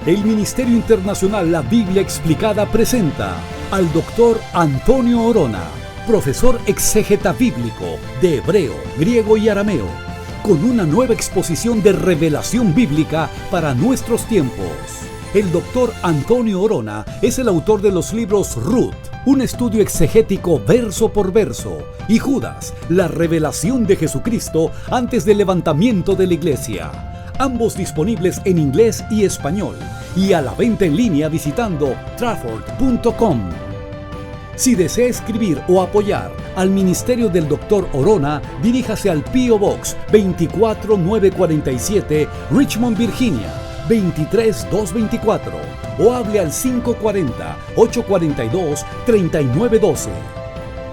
El Ministerio Internacional La Biblia Explicada presenta al Dr. Antonio Orona, profesor exégeta bíblico de hebreo, griego y arameo, con una nueva exposición de revelación bíblica para nuestros tiempos. El Dr. Antonio Orona es el autor de los libros Ruth, un estudio exegético verso por verso, y Judas, la revelación de Jesucristo antes del levantamiento de la iglesia. Ambos disponibles en inglés y español, y a la venta en línea visitando trafford.com. Si desea escribir o apoyar al ministerio del Dr. Orona, diríjase al P.O. Box 24947, Richmond, Virginia 23224, o hable al 540-842-3912.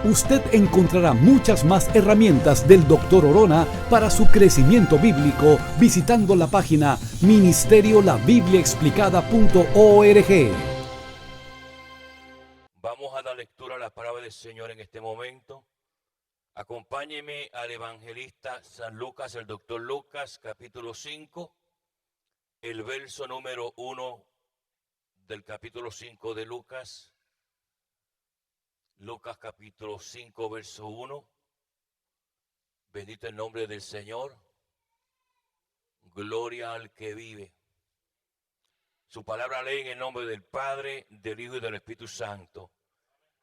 Usted encontrará muchas más herramientas del Dr. Orona para su crecimiento bíblico visitando la página ministeriolabibliaexplicada.org. Vamos a dar lectura a la palabra del Señor en este momento. Acompáñeme al evangelista San Lucas, el Dr. Lucas, capítulo 5, el verso número 1 del capítulo 5 de Lucas. Lucas capítulo 5, verso 1. Bendito el nombre del Señor. Gloria al que vive. Su palabra lee en el nombre del Padre, del Hijo y del Espíritu Santo.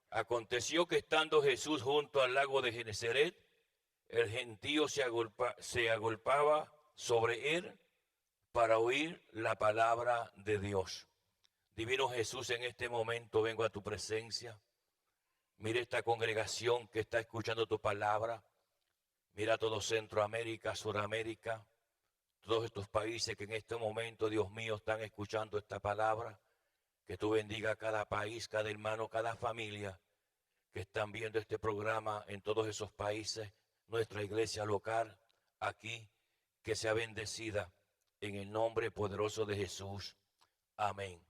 Aconteció que estando Jesús junto al lago de Genesaret, el gentío se agolpaba sobre él para oír la palabra de Dios. Divino Jesús, en este momento vengo a tu presencia. Mira esta congregación que está escuchando tu palabra. Mira todo Centroamérica, Suramérica, todos estos países que en este momento, Dios mío, están escuchando esta palabra. Que tú bendiga a cada país, cada hermano, cada familia que están viendo este programa en todos esos países. Nuestra iglesia local aquí, que sea bendecida en el nombre poderoso de Jesús. Amén.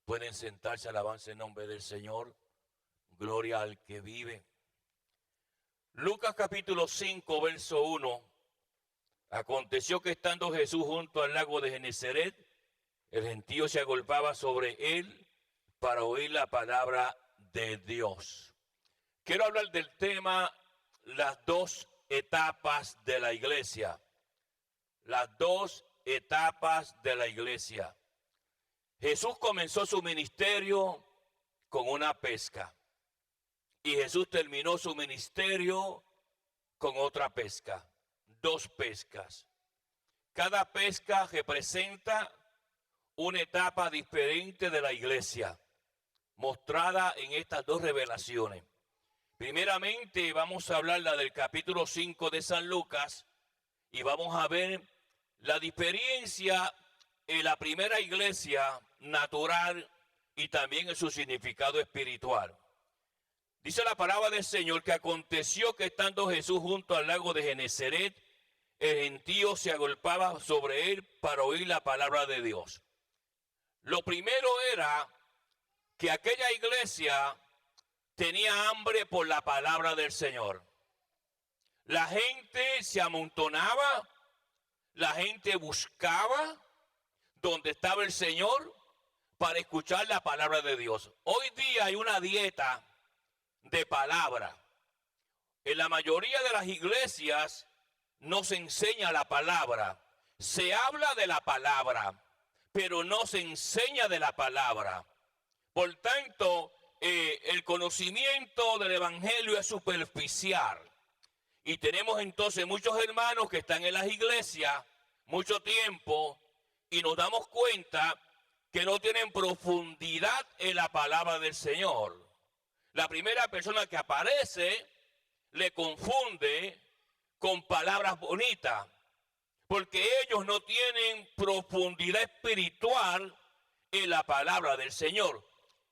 Pueden sentarse, alabanza en nombre del Señor. Gloria al que vive. Lucas capítulo 5, verso 1. Aconteció que estando Jesús junto al lago de Genesaret, el gentío se agolpaba sobre él para oír la palabra de Dios. Quiero hablar del tema, las dos etapas de la iglesia. Las dos etapas de la iglesia. Jesús comenzó su ministerio con una pesca. Y Jesús terminó su ministerio con otra pesca, dos pescas. Cada pesca representa una etapa diferente de la iglesia, mostrada en estas dos revelaciones. Primeramente vamos a hablar del capítulo 5 de San Lucas y vamos a ver la diferencia en la primera iglesia natural y también en su significado espiritual. Dice la palabra del Señor que aconteció que estando Jesús junto al lago de Genesaret, el gentío se agolpaba sobre él para oír la palabra de Dios. Lo primero era que aquella iglesia tenía hambre por la palabra del Señor. La gente se amontonaba, la gente buscaba donde estaba el Señor para escuchar la palabra de Dios. Hoy día hay una dieta de palabra. En la mayoría de las iglesias no se enseña la palabra. Se habla de la palabra, pero no se enseña de la palabra. Por tanto, el conocimiento del evangelio es superficial. Y tenemos entonces muchos hermanos que están en las iglesias mucho tiempo y nos damos cuenta que no tienen profundidad en la palabra del Señor. La primera persona que aparece le confunde con palabras bonitas, porque ellos no tienen profundidad espiritual en la palabra del Señor.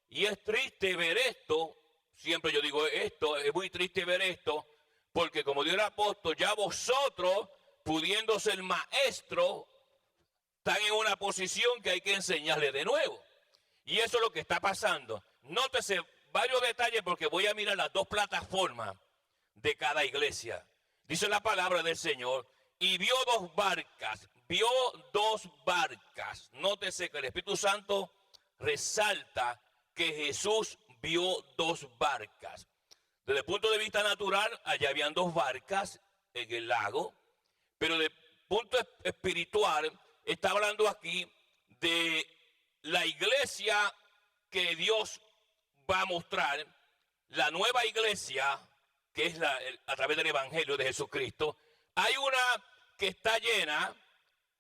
Y es triste ver esto, siempre yo digo esto, es muy triste ver esto, porque como dijo el apóstol, ya vosotros, pudiendo ser maestros, están en una posición que hay que enseñarle de nuevo. Y eso es lo que está pasando. Nótese varios detalles porque voy a mirar las dos plataformas de cada iglesia. Dice la palabra del Señor, y vio dos barcas vio dos barcas. Nótese que el Espíritu Santo resalta que Jesús vio dos barcas. Desde el punto de vista natural, allá habían dos barcas en el lago, pero desde el punto espiritual, está hablando aquí de la iglesia que Dios va a mostrar, la nueva iglesia, que es a través del Evangelio de Jesucristo. Hay una que está llena,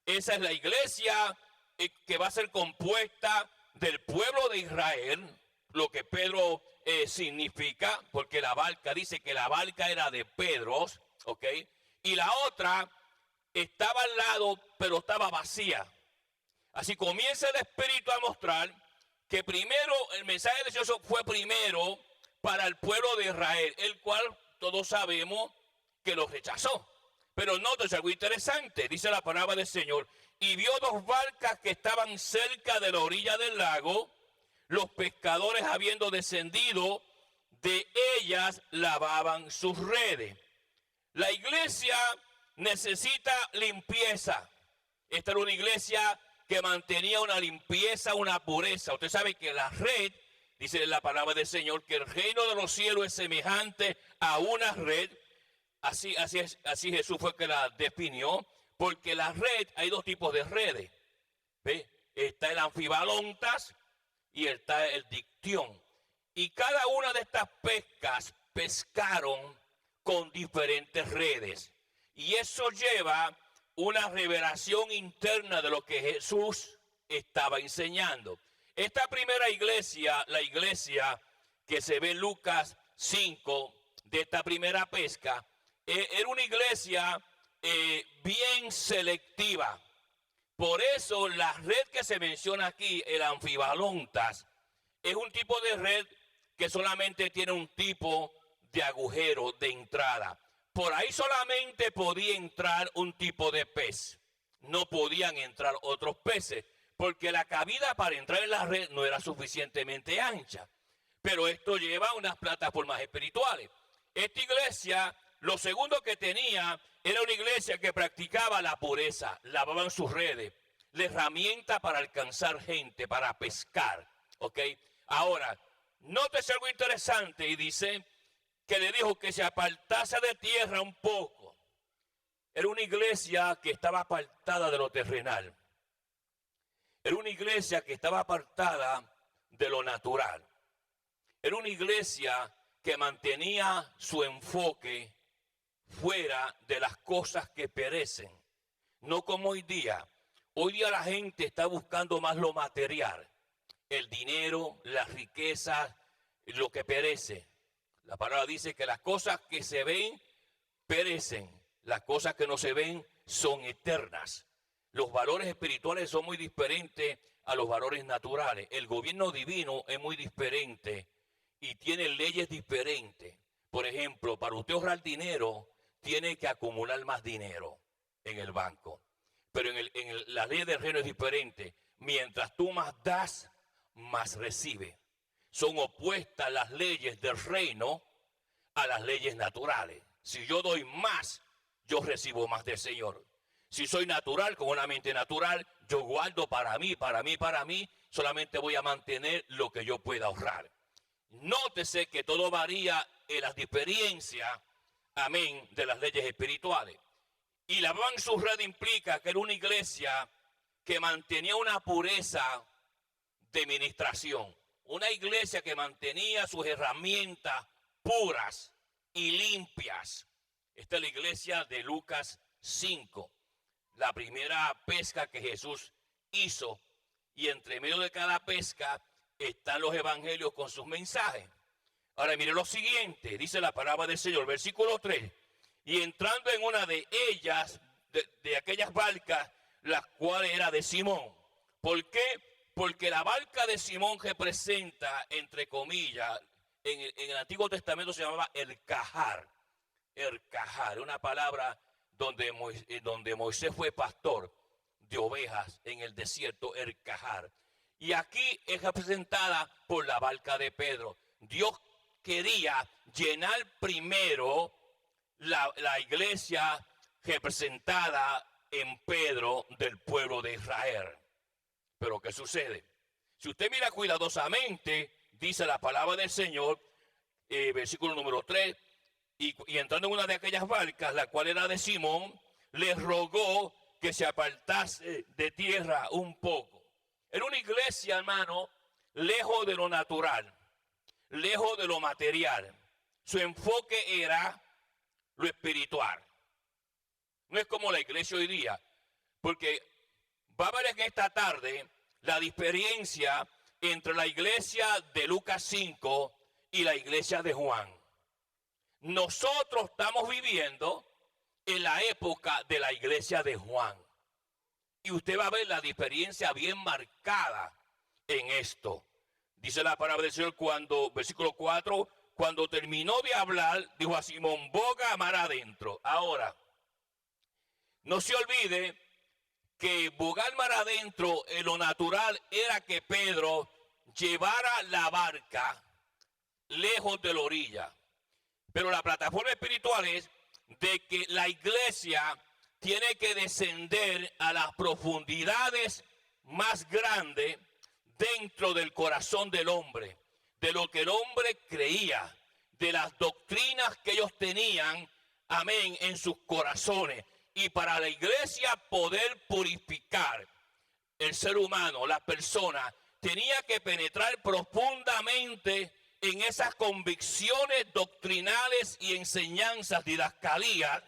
esa es la iglesia que va a ser compuesta del pueblo de Israel, lo que Pedro significa, porque la barca, dice que la barca era de Pedro, ¿ok? Y la otra estaba al lado, pero estaba vacía. Así comienza el Espíritu a mostrar que primero, el mensaje de Dios fue primero para el pueblo de Israel, el cual todos sabemos que lo rechazó. Pero nótese algo interesante, dice la palabra del Señor, y vio dos barcas que estaban cerca de la orilla del lago, los pescadores habiendo descendido de ellas lavaban sus redes. La iglesia necesita limpieza. Esta era una iglesia que mantenía una limpieza, una pureza. Usted sabe que la red, dice la palabra del Señor, que el reino de los cielos es semejante a una red. Así Jesús fue que la definió, porque la red, hay dos tipos de redes. ¿Ve? Está el anfibalontas y está el dictión. Y cada una de estas pescas pescaron con diferentes redes. Y eso lleva una revelación interna de lo que Jesús estaba enseñando. Esta primera iglesia, la iglesia que se ve en Lucas 5, de esta primera pesca, era una iglesia bien selectiva. Por eso la red que se menciona aquí, el anfibalontas, es un tipo de red que solamente tiene un tipo de agujero de entrada. Por ahí solamente podía entrar un tipo de pez. No podían entrar otros peces, porque la cabida para entrar en la red no era suficientemente ancha. Pero esto lleva a unas plataformas espirituales. Esta iglesia, lo segundo que tenía, era una iglesia que practicaba la pureza, lavaban sus redes, la herramienta para alcanzar gente, para pescar. ¿Ok? Ahora, nótese algo interesante y dice que le dijo que se apartase de tierra un poco. Era una iglesia que estaba apartada de lo terrenal. Era una iglesia que estaba apartada de lo natural. Era una iglesia que mantenía su enfoque fuera de las cosas que perecen. No como hoy día. Hoy día la gente está buscando más lo material. El dinero, las riquezas, lo que perece. La palabra dice que las cosas que se ven perecen, las cosas que no se ven son eternas. Los valores espirituales son muy diferentes a los valores naturales. El gobierno divino es muy diferente y tiene leyes diferentes. Por ejemplo, para usted ahorrar dinero, tiene que acumular más dinero en el banco. Pero la ley del reino es diferente. Mientras tú más das, más recibes. Son opuestas las leyes del reino a las leyes naturales. Si yo doy más, yo recibo más del Señor. Si soy natural, con una mente natural, yo guardo para mí, solamente voy a mantener lo que yo pueda ahorrar. Nótese que todo varía en las diferencias, amén, de las leyes espirituales. Y lavaban su red implica que era una iglesia que mantenía una pureza de ministración. Una iglesia que mantenía sus herramientas puras y limpias. Esta es la iglesia de Lucas 5. La primera pesca que Jesús hizo. Y entre medio de cada pesca están los evangelios con sus mensajes. Ahora mire lo siguiente. Dice la palabra del Señor, versículo 3. Y entrando en una de ellas, de aquellas barcas, las cuales era de Simón. ¿Por qué? Porque la barca de Simón representa, entre comillas, en el Antiguo Testamento se llamaba el cajar. El cajar, una palabra donde Moisés fue pastor de ovejas en el desierto, el cajar. Y aquí es representada por la barca de Pedro. Dios quería llenar primero la iglesia representada en Pedro del pueblo de Israel. Pero ¿qué sucede? Si usted mira cuidadosamente, dice la palabra del Señor, versículo número 3, y entrando en una de aquellas barcas, la cual era de Simón, le rogó que se apartase de tierra un poco. Era una iglesia, hermano, lejos de lo natural, lejos de lo material. Su enfoque era lo espiritual. No es como la iglesia hoy día, porque va a ver en esta tarde la diferencia entre la iglesia de Lucas 5 y la iglesia de Juan. Nosotros estamos viviendo en la época de la iglesia de Juan. Y usted va a ver la diferencia bien marcada en esto. Dice la palabra del Señor versículo 4, cuando terminó de hablar, dijo a Simón, boga mar adentro. Ahora, no se olvide que bogar mar adentro en lo natural era que Pedro llevara la barca lejos de la orilla. Pero la plataforma espiritual es de que la iglesia tiene que descender a las profundidades más grandes dentro del corazón del hombre, de lo que el hombre creía, de las doctrinas que ellos tenían, amén, en sus corazones. Y para la iglesia poder purificar el ser humano, la persona, tenía que penetrar profundamente en esas convicciones doctrinales y enseñanzas didascalías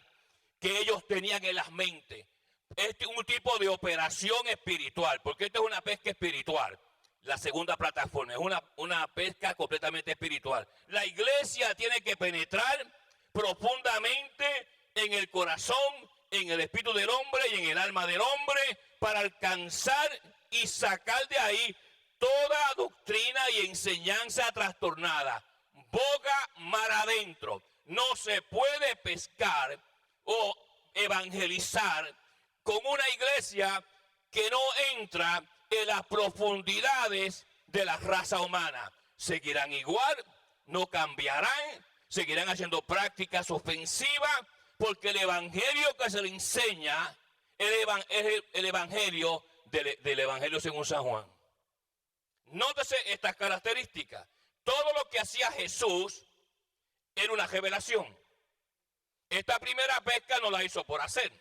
que ellos tenían en las mentes. Este es un tipo de operación espiritual, porque esto es una pesca espiritual. La segunda plataforma es una pesca completamente espiritual. La iglesia tiene que penetrar profundamente en el corazón, en el espíritu del hombre y en el alma del hombre para alcanzar y sacar de ahí toda doctrina y enseñanza trastornada. Boga mar adentro. No se puede pescar o evangelizar con una iglesia que no entra en las profundidades de la raza humana. Seguirán igual, no cambiarán, seguirán haciendo prácticas ofensivas, porque el evangelio que se le enseña es el evangelio del evangelio según San Juan. Nótese estas características. Todo lo que hacía Jesús era una revelación. Esta primera pesca no la hizo por hacer.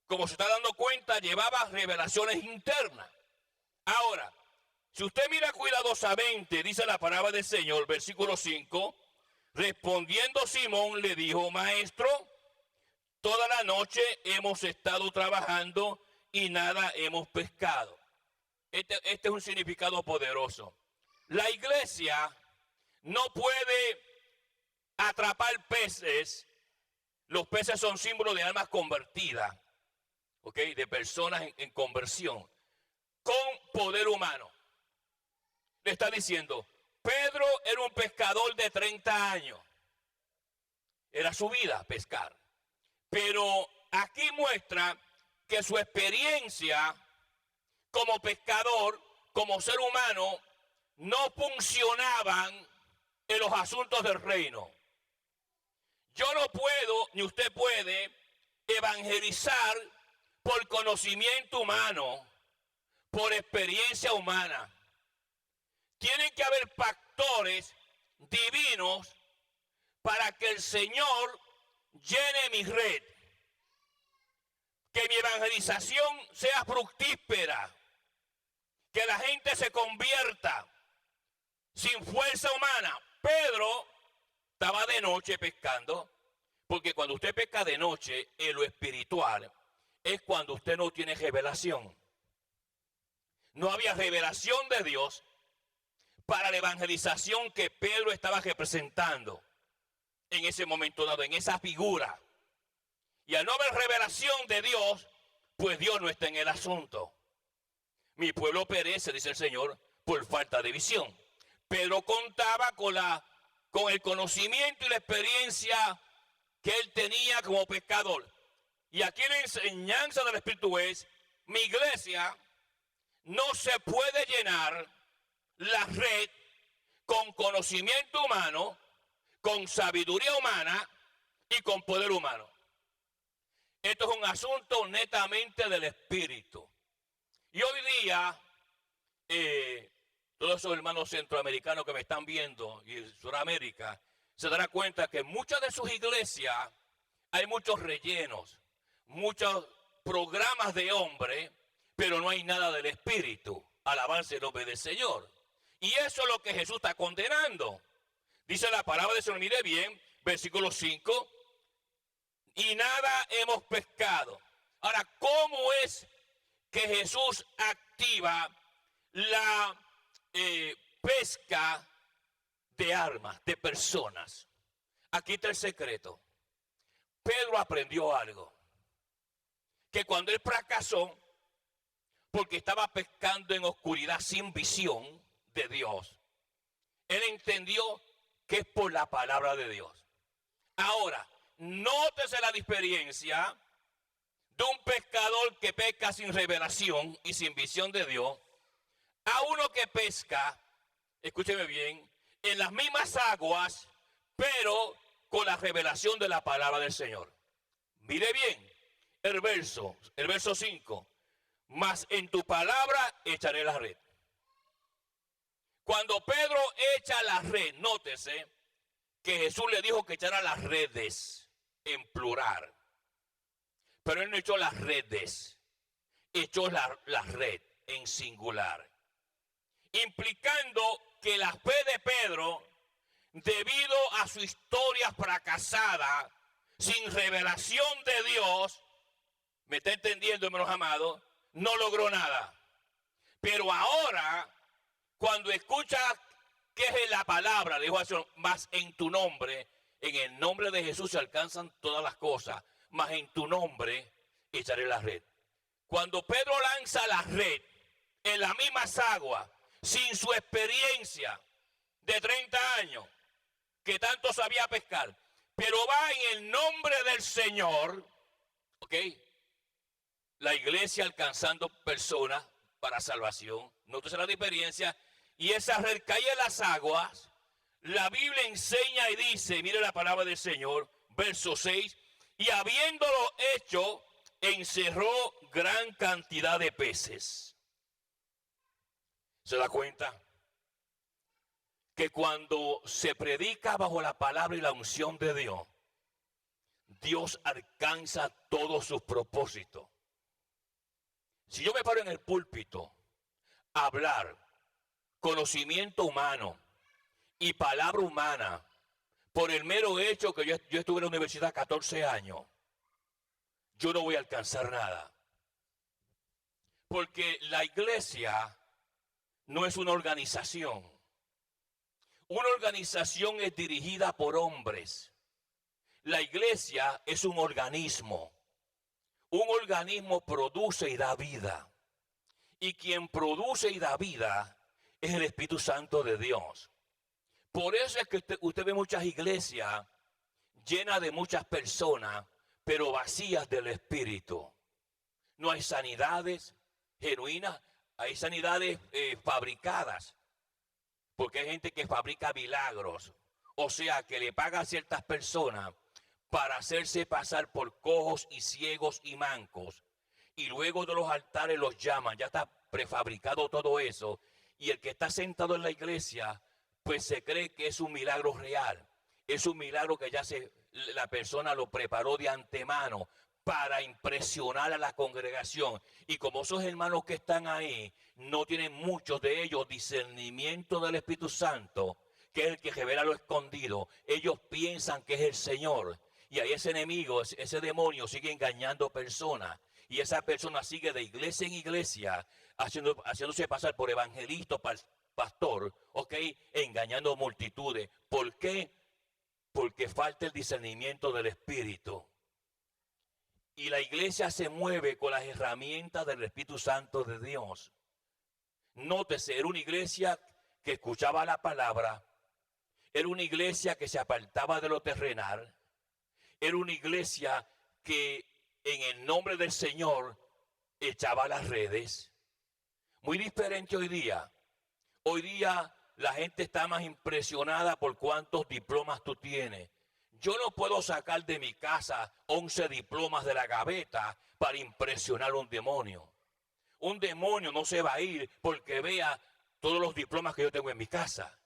Como se está dando cuenta, llevaba revelaciones internas. Ahora, si usted mira cuidadosamente, dice la palabra del Señor, versículo 5, respondiendo Simón le dijo, maestro, toda la noche hemos estado trabajando y nada hemos pescado. Este es un significado poderoso. La iglesia no puede atrapar peces. Los peces son símbolos de almas convertidas, ¿ok? De personas en conversión, con poder humano. Le está diciendo, Pedro era un pescador de 30 años. Era su vida pescar. Pero aquí muestra que su experiencia como pescador, como ser humano, no funcionaban en los asuntos del reino. Yo no puedo, ni usted puede, evangelizar por conocimiento humano, por experiencia humana. Tienen que haber factores divinos para que el Señor llene mi red. Que mi evangelización sea fructífera. Que la gente se convierta sin fuerza humana. Pedro estaba de noche pescando, porque cuando usted pesca de noche en lo espiritual es cuando usted no tiene revelación. No había revelación de Dios para la evangelización que Pedro estaba representando en ese momento dado, en esa figura. Y al no haber revelación de Dios, pues Dios no está en el asunto. Mi pueblo perece, dice el Señor, por falta de visión. Pedro contaba con el conocimiento y la experiencia que él tenía como pescador. Y aquí la enseñanza del Espíritu es, mi iglesia no se puede llenar la red con conocimiento humano, con sabiduría humana y con poder humano. Esto es un asunto netamente del espíritu. Y hoy día, todos esos hermanos centroamericanos que me están viendo y en Sudamérica, se darán cuenta que en muchas de sus iglesias hay muchos rellenos, muchos programas de hombre, pero no hay nada del espíritu. Alabanza el nombre del Señor. Y eso es lo que Jesús está condenando. Dice la palabra del Señor, mire bien, versículo 5. Y nada hemos pescado. Ahora, ¿cómo es que Jesús activa la pesca de armas, de personas? Aquí está el secreto. Pedro aprendió algo. Que cuando él fracasó, porque estaba pescando en oscuridad sin visión de Dios, él entendió que es por la palabra de Dios. Ahora, nótese la diferencia de un pescador que pesca sin revelación y sin visión de Dios a uno que pesca, escúcheme bien, en las mismas aguas, pero con la revelación de la palabra del Señor. Mire bien el verso 5. Mas en tu palabra echaré la red. Cuando Pedro echa la red, nótese que Jesús le dijo que echara las redes en plural. Pero él no echó las redes, echó la red en singular. Implicando que la fe de Pedro, debido a su historia fracasada, sin revelación de Dios, ¿me está entendiendo, hermanos amados? No logró nada. Pero ahora, cuando escucha que es la palabra, le dijo al Señor, más en tu nombre, en el nombre de Jesús se alcanzan todas las cosas, más en tu nombre echaré la red. Cuando Pedro lanza la red en las mismas aguas, sin su experiencia de 30 años, que tanto sabía pescar, pero va en el nombre del Señor, ¿ok? La iglesia alcanzando personas para salvación. Nótese la diferencia. Y esa red cae en las aguas. La Biblia enseña y dice, mire la palabra del Señor, verso 6. Y habiéndolo hecho, encerró gran cantidad de peces. ¿Se da cuenta? Que cuando se predica bajo la palabra y la unción de Dios, Dios alcanza todos sus propósitos. Si yo me paro en el púlpito a hablar conocimiento humano y palabra humana por el mero hecho que yo estuve en la universidad 14 años, yo no voy a alcanzar nada. Porque la iglesia no es una organización. Una organización es dirigida por hombres. La iglesia es un organismo. Un organismo produce y da vida. Y quien produce y da vida es el Espíritu Santo de Dios. Por eso es que usted ve muchas iglesias llenas de muchas personas, pero vacías del Espíritu. No hay sanidades genuinas, hay sanidades fabricadas. Porque hay gente que fabrica milagros. O sea, que le paga a ciertas personas para hacerse pasar por cojos y ciegos y mancos. Y luego de los altares los llaman, ya está prefabricado todo eso. Y el que está sentado en la iglesia, pues se cree que es un milagro real. Es un milagro que ya la persona lo preparó de antemano para impresionar a la congregación. Y como esos hermanos que están ahí, no tienen muchos de ellos discernimiento del Espíritu Santo, que es el que revela lo escondido. Ellos piensan que es el Señor. Y ahí ese enemigo, ese demonio sigue engañando personas. Y esa persona sigue de iglesia en iglesia, haciéndose pasar por evangelista, pastor, ¿ok? Engañando multitudes. ¿Por qué? Porque falta el discernimiento del Espíritu. Y la iglesia se mueve con las herramientas del Espíritu Santo de Dios. Nótese, era una iglesia que escuchaba la palabra. Era una iglesia que se apartaba de lo terrenal. Era una iglesia que en el nombre del Señor echaba las redes. Muy diferente hoy día. Hoy día la gente está más impresionada por cuántos diplomas tú tienes. Yo no puedo sacar de mi casa 11 diplomas de la gaveta para impresionar a un demonio. Un demonio no se va a ir porque vea todos los diplomas que yo tengo en mi casa.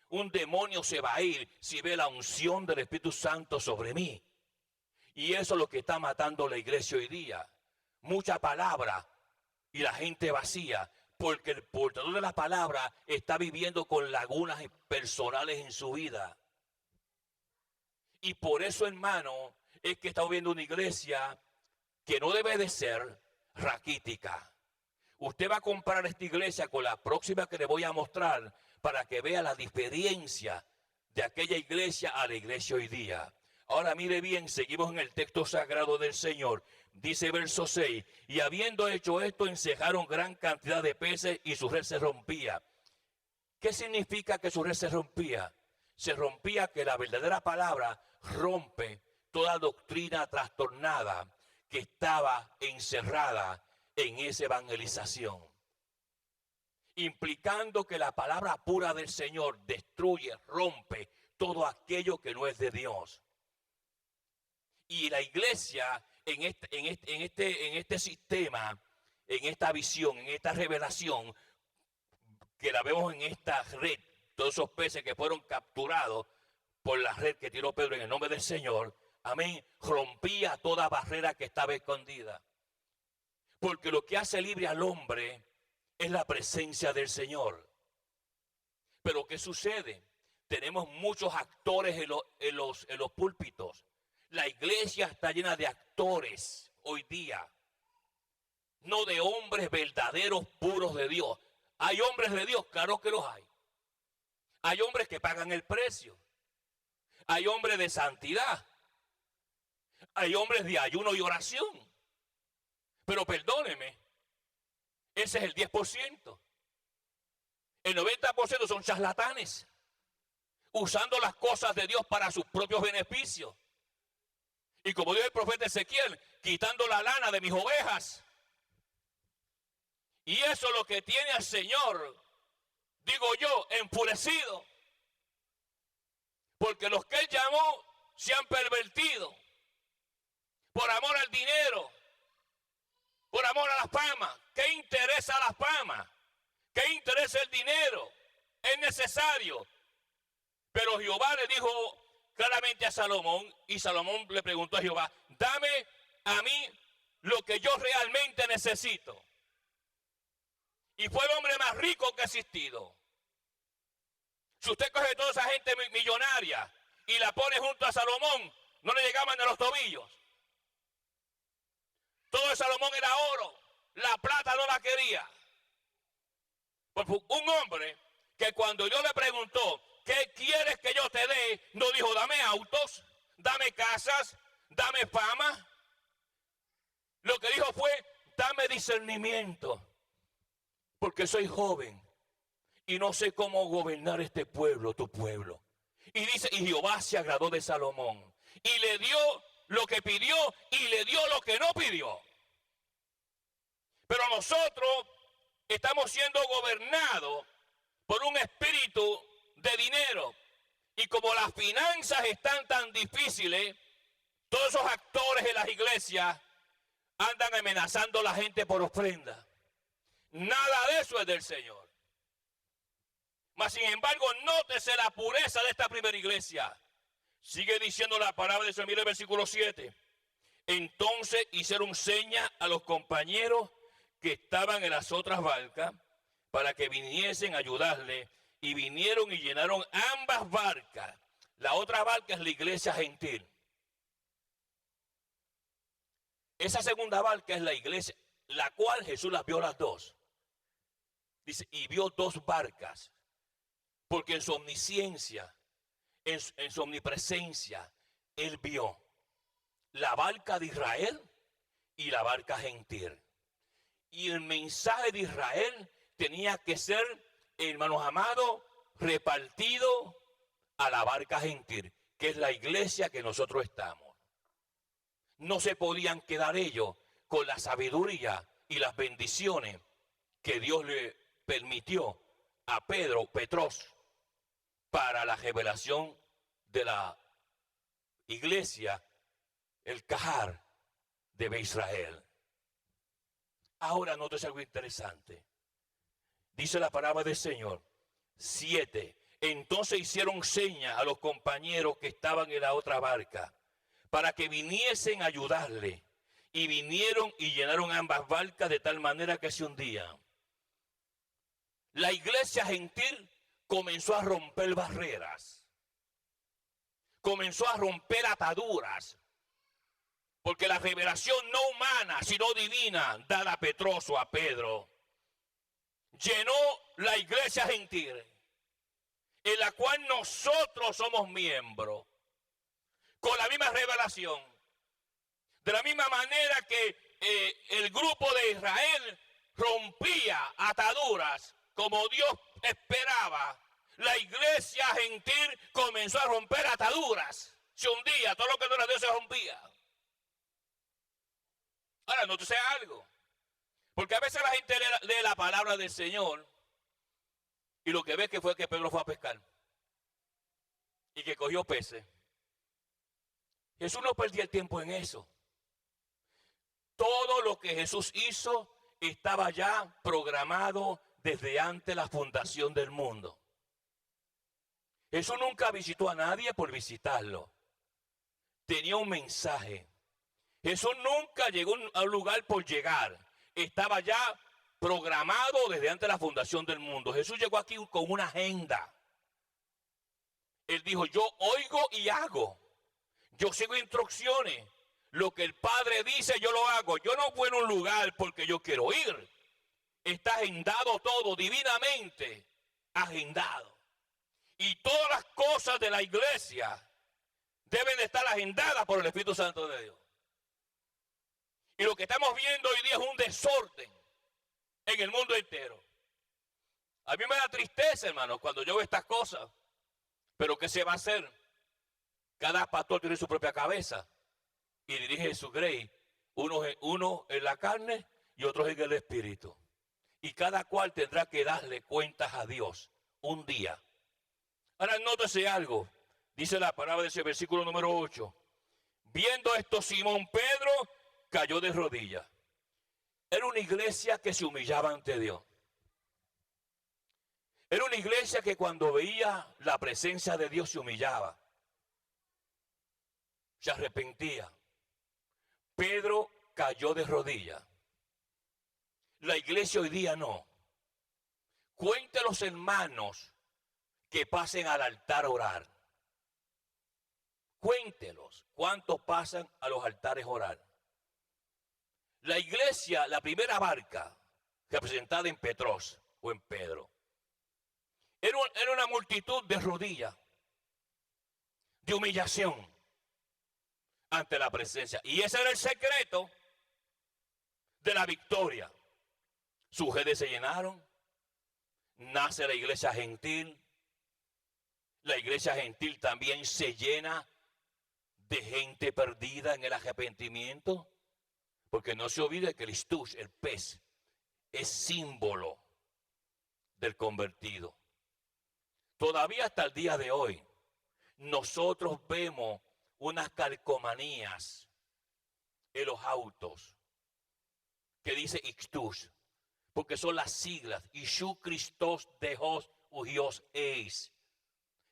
Un demonio se va a ir si ve la unción del Espíritu Santo sobre mí. Y eso es lo que está matando la iglesia hoy día. Mucha palabra y la gente vacía, porque el portador de la palabra está viviendo con lagunas personales en su vida. Y por eso, hermano, es que estamos viendo una iglesia que no debe de ser raquítica. Usted va a comparar esta iglesia con la próxima que le voy a mostrar para que vea la diferencia de aquella iglesia a la iglesia hoy día. Ahora mire bien, seguimos en el texto sagrado del Señor. Dice verso 6, y habiendo hecho esto, encejaron gran cantidad de peces y su red se rompía. ¿Qué significa que su red se rompía? Se rompía que la verdadera palabra rompe toda doctrina trastornada que estaba encerrada en esa evangelización. Implicando que la palabra pura del Señor destruye, rompe todo aquello que no es de Dios. Y la iglesia en este sistema, en esta visión, en esta revelación, que la vemos en esta red, todos esos peces que fueron capturados por la red que tiró Pedro en el nombre del Señor, amén, rompía toda barrera que estaba escondida. Porque lo que hace libre al hombre es la presencia del Señor. Pero ¿qué sucede? Tenemos muchos actores en los púlpitos. La iglesia está llena de actores hoy día, no de hombres verdaderos, puros de Dios. ¿Hay hombres de Dios? Claro que los hay. Hay hombres que pagan el precio. Hay hombres de santidad. Hay hombres de ayuno y oración. Pero perdóneme, ese es el 10%. El 90% son charlatanes, usando las cosas de Dios para sus propios beneficios. Y como dijo el profeta Ezequiel, quitando la lana de mis ovejas. Y eso es lo que tiene al Señor, digo yo, enfurecido. Porque los que Él llamó se han pervertido por amor al dinero, por amor a la fama. ¿Qué interesa la fama? ¿Qué interesa el dinero? Es necesario. Pero Jehová le dijo claramente a Salomón, y Salomón le preguntó a Jehová, dame a mí lo que yo realmente necesito. Y fue el hombre más rico que ha existido. Si usted coge toda esa gente millonaria y la pone junto a Salomón, no le llegaban a los tobillos. Todo de Salomón era oro, la plata no la quería. Pues un hombre que cuando Dios le preguntó, ¿qué quieres que yo te dé? No dijo, dame autos, dame casas, dame fama. Lo que dijo fue, dame discernimiento, porque soy joven y no sé cómo gobernar este pueblo, tu pueblo. Y dice, y Jehová se agradó de Salomón y le dio lo que pidió y le dio lo que no pidió. Pero nosotros estamos siendo gobernados por un espíritu de dinero. Y como las finanzas están tan difíciles, todos esos actores en las iglesias andan amenazando a la gente por ofrenda. Nada de eso es del Señor. Mas sin embargo, nótese la pureza de esta primera iglesia. Sigue diciendo la palabra de Dios, mire el versículo 7. Entonces hicieron señas a los compañeros que estaban en las otras barcas para que viniesen a ayudarle, y vinieron y llenaron ambas barcas. La otra barca es la iglesia gentil. Esa segunda barca es la iglesia, la cual Jesús las vio las dos. Dice, y vio dos barcas, porque en su omnisciencia, en su omnipresencia, Él vio la barca de Israel y la barca gentil. Y el mensaje de Israel tenía que ser, hermanos amados, repartido a la barca gentil, que es la iglesia que nosotros estamos. No se podían quedar ellos con la sabiduría y las bendiciones que Dios le permitió a Petros para la revelación de la iglesia, el Cajar de Israel. Ahora nótese algo interesante. Dice la palabra del Señor. 7. Entonces hicieron señas a los compañeros que estaban en la otra barca para que viniesen a ayudarle. Y vinieron y llenaron ambas barcas de tal manera que se hundían. La iglesia gentil comenzó a romper barreras. Comenzó a romper ataduras. Porque la revelación no humana, sino divina, dada a Petroso, a Pedro, llenó la iglesia gentil, en la cual nosotros somos miembros, con la misma revelación. De la misma manera que el grupo de Israel rompía ataduras como Dios esperaba, la iglesia gentil comenzó a romper ataduras. Se hundía, todo lo que no era Dios se rompía. Ahora, nótese algo. Porque a veces la gente lee la palabra del Señor y lo que ve que fue que Pedro fue a pescar y que cogió peces. Jesús no perdía el tiempo en eso. Todo lo que Jesús hizo estaba ya programado desde antes de la fundación del mundo. Jesús nunca visitó a nadie por visitarlo. Tenía un mensaje. Jesús nunca llegó a un lugar por llegar. Estaba ya programado desde antes de la fundación del mundo. Jesús llegó aquí con una agenda. Él dijo, yo oigo y hago. Yo sigo instrucciones. Lo que el Padre dice, yo lo hago. Yo no voy a un lugar porque yo quiero ir. Está agendado todo, divinamente agendado. Y todas las cosas de la iglesia deben de estar agendadas por el Espíritu Santo de Dios. Y lo que estamos viendo hoy día es un desorden en el mundo entero. A mí me da tristeza, hermano, cuando yo veo estas cosas. Pero ¿qué se va a hacer? Cada pastor tiene su propia cabeza y dirige su grey. Uno en la carne y otro en el espíritu. Y cada cual tendrá que darle cuentas a Dios un día. Ahora nótese algo. Dice la palabra de ese versículo número 8. Viendo esto, Simón Pedro cayó de rodillas. Era una iglesia que se humillaba ante Dios. Era una iglesia que cuando veía la presencia de Dios se humillaba. Se arrepentía. Pedro cayó de rodillas. La iglesia hoy día no. Cuente a los hermanos que pasen al altar a orar. Cuéntelos cuántos pasan a los altares a orar. La iglesia, la primera barca representada en Petros o en Pedro, era una multitud de rodillas, de humillación ante la presencia. Y ese era el secreto de la victoria. Sus redes se llenaron, nace la iglesia gentil. La iglesia gentil también se llena de gente perdida en el arrepentimiento. Porque no se olvide que el istush, el pez, es símbolo del convertido. Todavía hasta el día de hoy, nosotros vemos unas calcomanías en los autos que dice istush, porque son las siglas, Yeshua Christos Dejos Ujios Eis.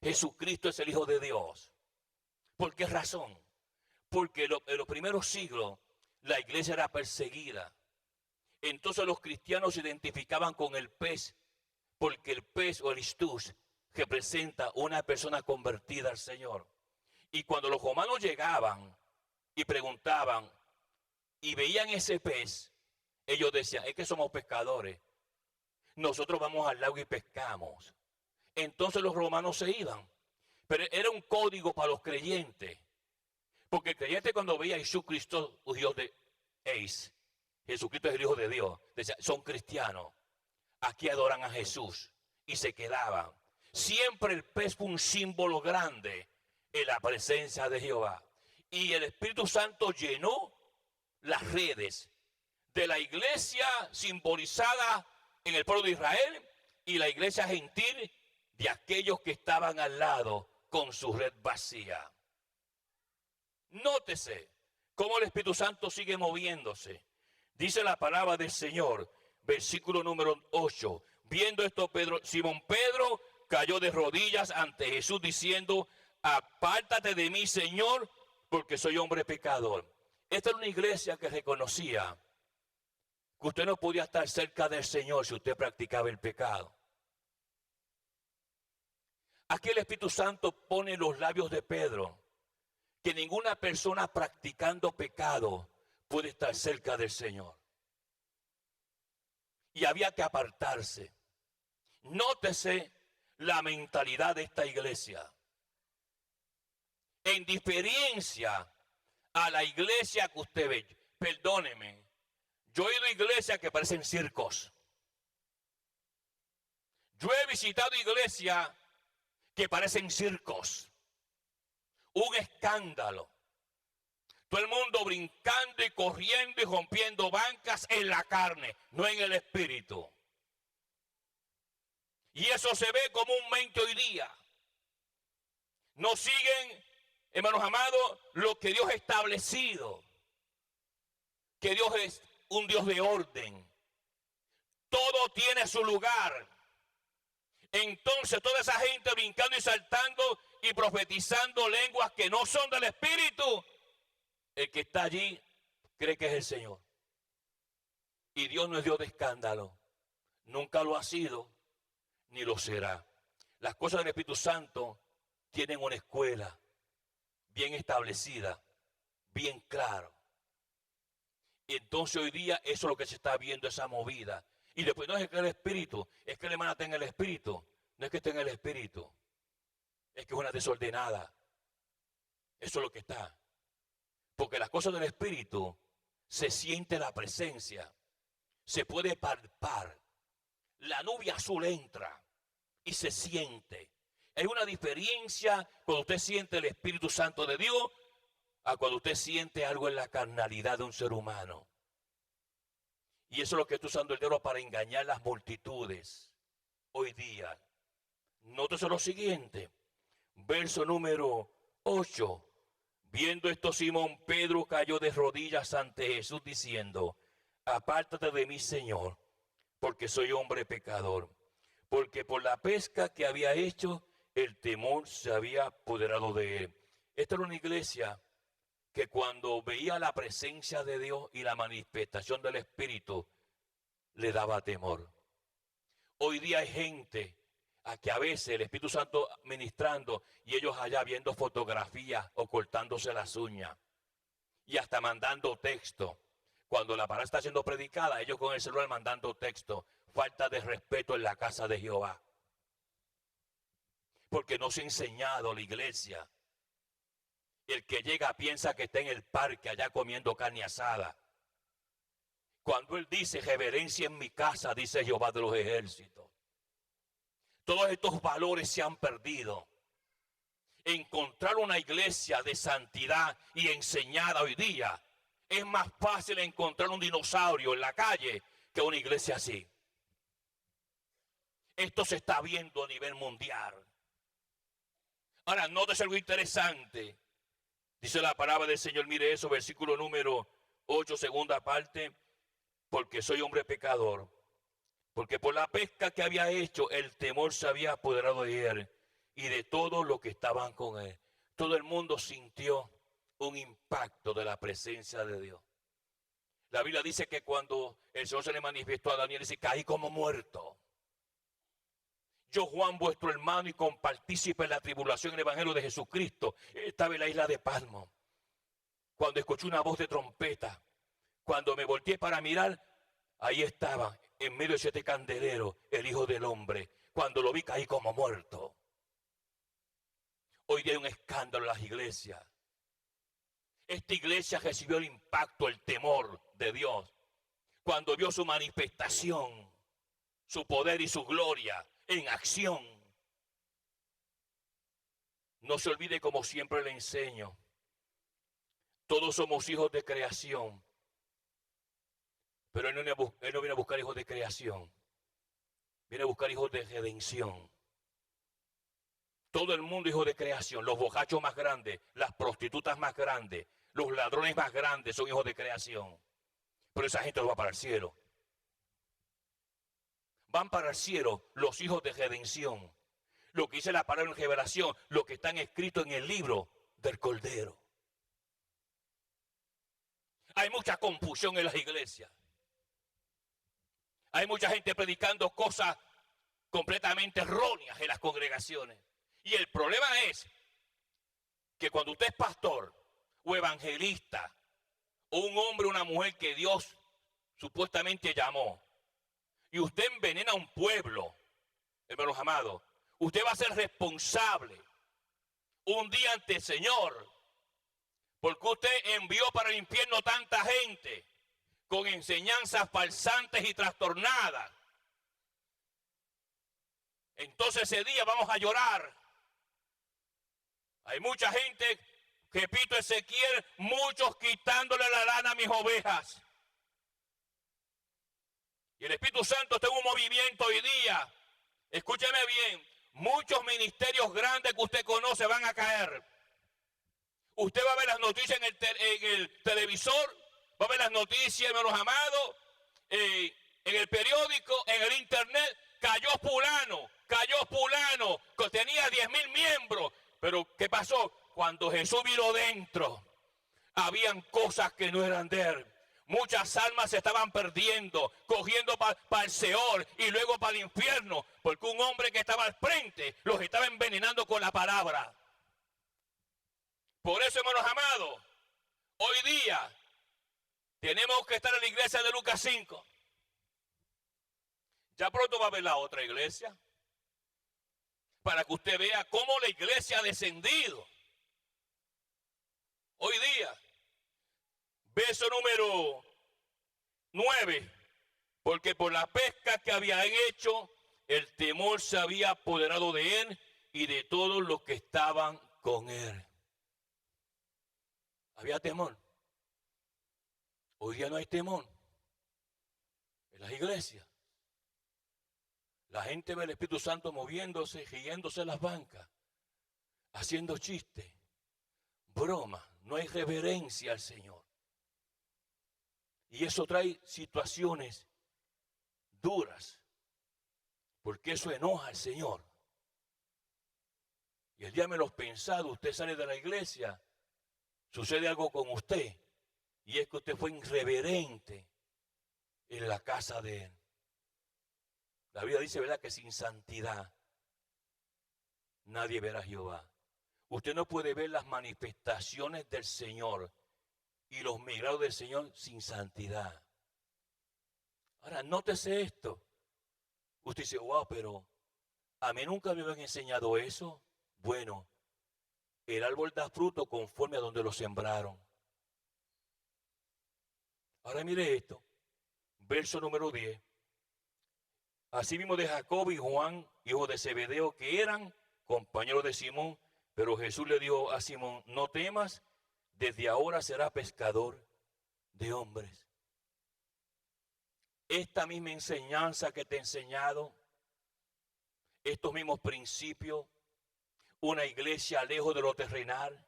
Jesucristo es el Hijo de Dios. ¿Por qué razón? Porque en los primeros siglos la iglesia era perseguida. Entonces los cristianos se identificaban con el pez, porque el pez o el istush representa una persona convertida al Señor. Y cuando los romanos llegaban y preguntaban y veían ese pez, ellos decían, es que somos pescadores. Nosotros vamos al lago y pescamos. Entonces los romanos se iban. Pero era un código para los creyentes. Porque el creyente cuando veía a Jesucristo, Dios de Eis, Jesucristo es el Hijo de Dios, decía, son cristianos, aquí adoran a Jesús, y se quedaban. Siempre el pez fue un símbolo grande en la presencia de Jehová. Y el Espíritu Santo llenó las redes de la iglesia simbolizada en el pueblo de Israel y la iglesia gentil de aquellos que estaban al lado con su red vacía. Nótese cómo el Espíritu Santo sigue moviéndose. Dice la palabra del Señor, versículo número 8. Viendo esto, Simón Pedro cayó de rodillas ante Jesús diciendo: apártate de mí, Señor, porque soy hombre pecador. Esta era una iglesia que reconocía que usted no podía estar cerca del Señor si usted practicaba el pecado. Aquí el Espíritu Santo pone en los labios de Pedro que ninguna persona practicando pecado puede estar cerca del Señor. Y había que apartarse. Nótese la mentalidad de esta iglesia. En diferencia a la iglesia que usted ve, perdóneme, yo he ido a iglesias que parecen circos. Yo he visitado iglesias que parecen circos. Un escándalo. Todo el mundo brincando y corriendo y rompiendo bancas en la carne, no en el espíritu. Y eso se ve comúnmente hoy día. No siguen, hermanos amados, lo que Dios ha establecido. Que Dios es un Dios de orden. Todo tiene su lugar. Entonces toda esa gente brincando y saltando y profetizando lenguas que no son del Espíritu, el que está allí cree que es el Señor. Y Dios no es Dios de escándalo. Nunca lo ha sido, ni lo será. Las cosas del Espíritu Santo tienen una escuela bien establecida, bien claro. Y entonces hoy día eso es lo que se está viendo, esa movida. Y después no es que el Espíritu, es que la hermana está en el Espíritu. No es que esté en el Espíritu, es que es una desordenada. Eso es lo que está. Porque las cosas del Espíritu se siente la presencia, se puede palpar. La nube azul entra y se siente. Hay una diferencia cuando usted siente el Espíritu Santo de Dios a cuando usted siente algo en la carnalidad de un ser humano. Y eso es lo que está usando el diablo para engañar las multitudes hoy día. Nótese lo siguiente, verso número 8. Viendo esto, Simón Pedro cayó de rodillas ante Jesús diciendo: apártate de mí, Señor, porque soy hombre pecador. Porque por la pesca que había hecho, el temor se había apoderado de él. Esta era una iglesia que cuando veía la presencia de Dios y la manifestación del Espíritu, le daba temor. Hoy día hay gente a que a veces el Espíritu Santo ministrando y ellos allá viendo fotografías o cortándose las uñas y hasta mandando texto. Cuando la palabra está siendo predicada, ellos con el celular mandando texto. Falta de respeto en la casa de Jehová. Porque no se ha enseñado la iglesia. El que llega piensa que está en el parque allá comiendo carne asada. Cuando él dice reverencia en mi casa, dice Jehová de los ejércitos. Todos estos valores se han perdido. Encontrar una iglesia de santidad y enseñada hoy día, es más fácil encontrar un dinosaurio en la calle que una iglesia así. Esto se está viendo a nivel mundial. Ahora, nótese algo interesante. Dice la palabra del Señor, mire eso, versículo número 8, segunda parte. Porque soy hombre pecador. Porque por la pesca que había hecho, el temor se había apoderado de él y de todos los que estaban con él. Todo el mundo sintió un impacto de la presencia de Dios. La Biblia dice que cuando el Señor se le manifestó a Daniel, dice: caí como muerto. Yo, Juan, vuestro hermano y compartícipe en la tribulación en el Evangelio de Jesucristo, estaba en la isla de Patmos. Cuando escuché una voz de trompeta, cuando me volteé para mirar, ahí estaba, en medio de 7 candeleros, el Hijo del Hombre. Cuando lo vi, caí como muerto. Hoy día hay un escándalo en las iglesias. Esta iglesia recibió el impacto, el temor de Dios, cuando vio su manifestación, su poder y su gloria en acción. No se olvide, como siempre le enseño, todos somos hijos de creación. Pero él no viene a buscar hijos de creación. Viene a buscar hijos de redención. Todo el mundo hijo de creación. Los borrachos más grandes, las prostitutas más grandes, los ladrones más grandes son hijos de creación. Pero esa gente no va para el cielo. Van para el cielo los hijos de redención. Lo que dice la palabra en Revelación, lo que están escritos en el libro del Cordero. Hay mucha confusión en las iglesias. Hay mucha gente predicando cosas completamente erróneas en las congregaciones. Y el problema es que cuando usted es pastor o evangelista o un hombre o una mujer que Dios supuestamente llamó y usted envenena a un pueblo, hermanos amados, usted va a ser responsable un día ante el Señor porque usted envió para el infierno tanta gente con enseñanzas falsantes y trastornadas. Entonces ese día vamos a llorar. Hay mucha gente, repito Ezequiel, muchos quitándole la lana a mis ovejas. Y el Espíritu Santo está en un movimiento hoy día. Escúcheme bien, muchos ministerios grandes que usted conoce van a caer. Usted va a ver las noticias en el televisor, va a ver las noticias, hermanos amados, en el periódico, en el internet. Cayó fulano, que tenía 10,000 miembros. Pero ¿qué pasó? Cuando Jesús vino dentro, habían cosas que no eran de él. Muchas almas se estaban perdiendo, cogiendo para el Seol y luego para el infierno, porque un hombre que estaba al frente los estaba envenenando con la palabra. Por eso, hermanos amados, hoy día tenemos que estar en la iglesia de Lucas 5. Ya pronto va a haber la otra iglesia, para que usted vea cómo la iglesia ha descendido. Hoy día, verso número 9, porque por la pesca que habían hecho, el temor se había apoderado de él y de todos los que estaban con él. Había temor. Hoy día no hay temor en las iglesias. La gente ve al Espíritu Santo moviéndose, riéndose en las bancas, haciendo chistes, bromas. No hay reverencia al Señor. Y eso trae situaciones duras, porque eso enoja al Señor. Y el día menos pensado, usted sale de la iglesia, sucede algo con usted, y es que usted fue irreverente en la casa de Él. La Biblia dice, ¿verdad?, que sin santidad nadie verá a Jehová. Usted no puede ver las manifestaciones del Señor y los milagros del Señor sin santidad. Ahora, nótese esto. Usted dice, wow, pero a mí nunca me habían enseñado eso. Bueno, el árbol da fruto conforme a donde lo sembraron. Ahora mire esto, verso número 10. Asimismo de Jacob y Juan, hijos de Zebedeo, que eran compañeros de Simón, pero Jesús le dijo a Simón, no temas, desde ahora será pescador de hombres. Esta misma enseñanza que te he enseñado, estos mismos principios, una iglesia lejos de lo terrenal,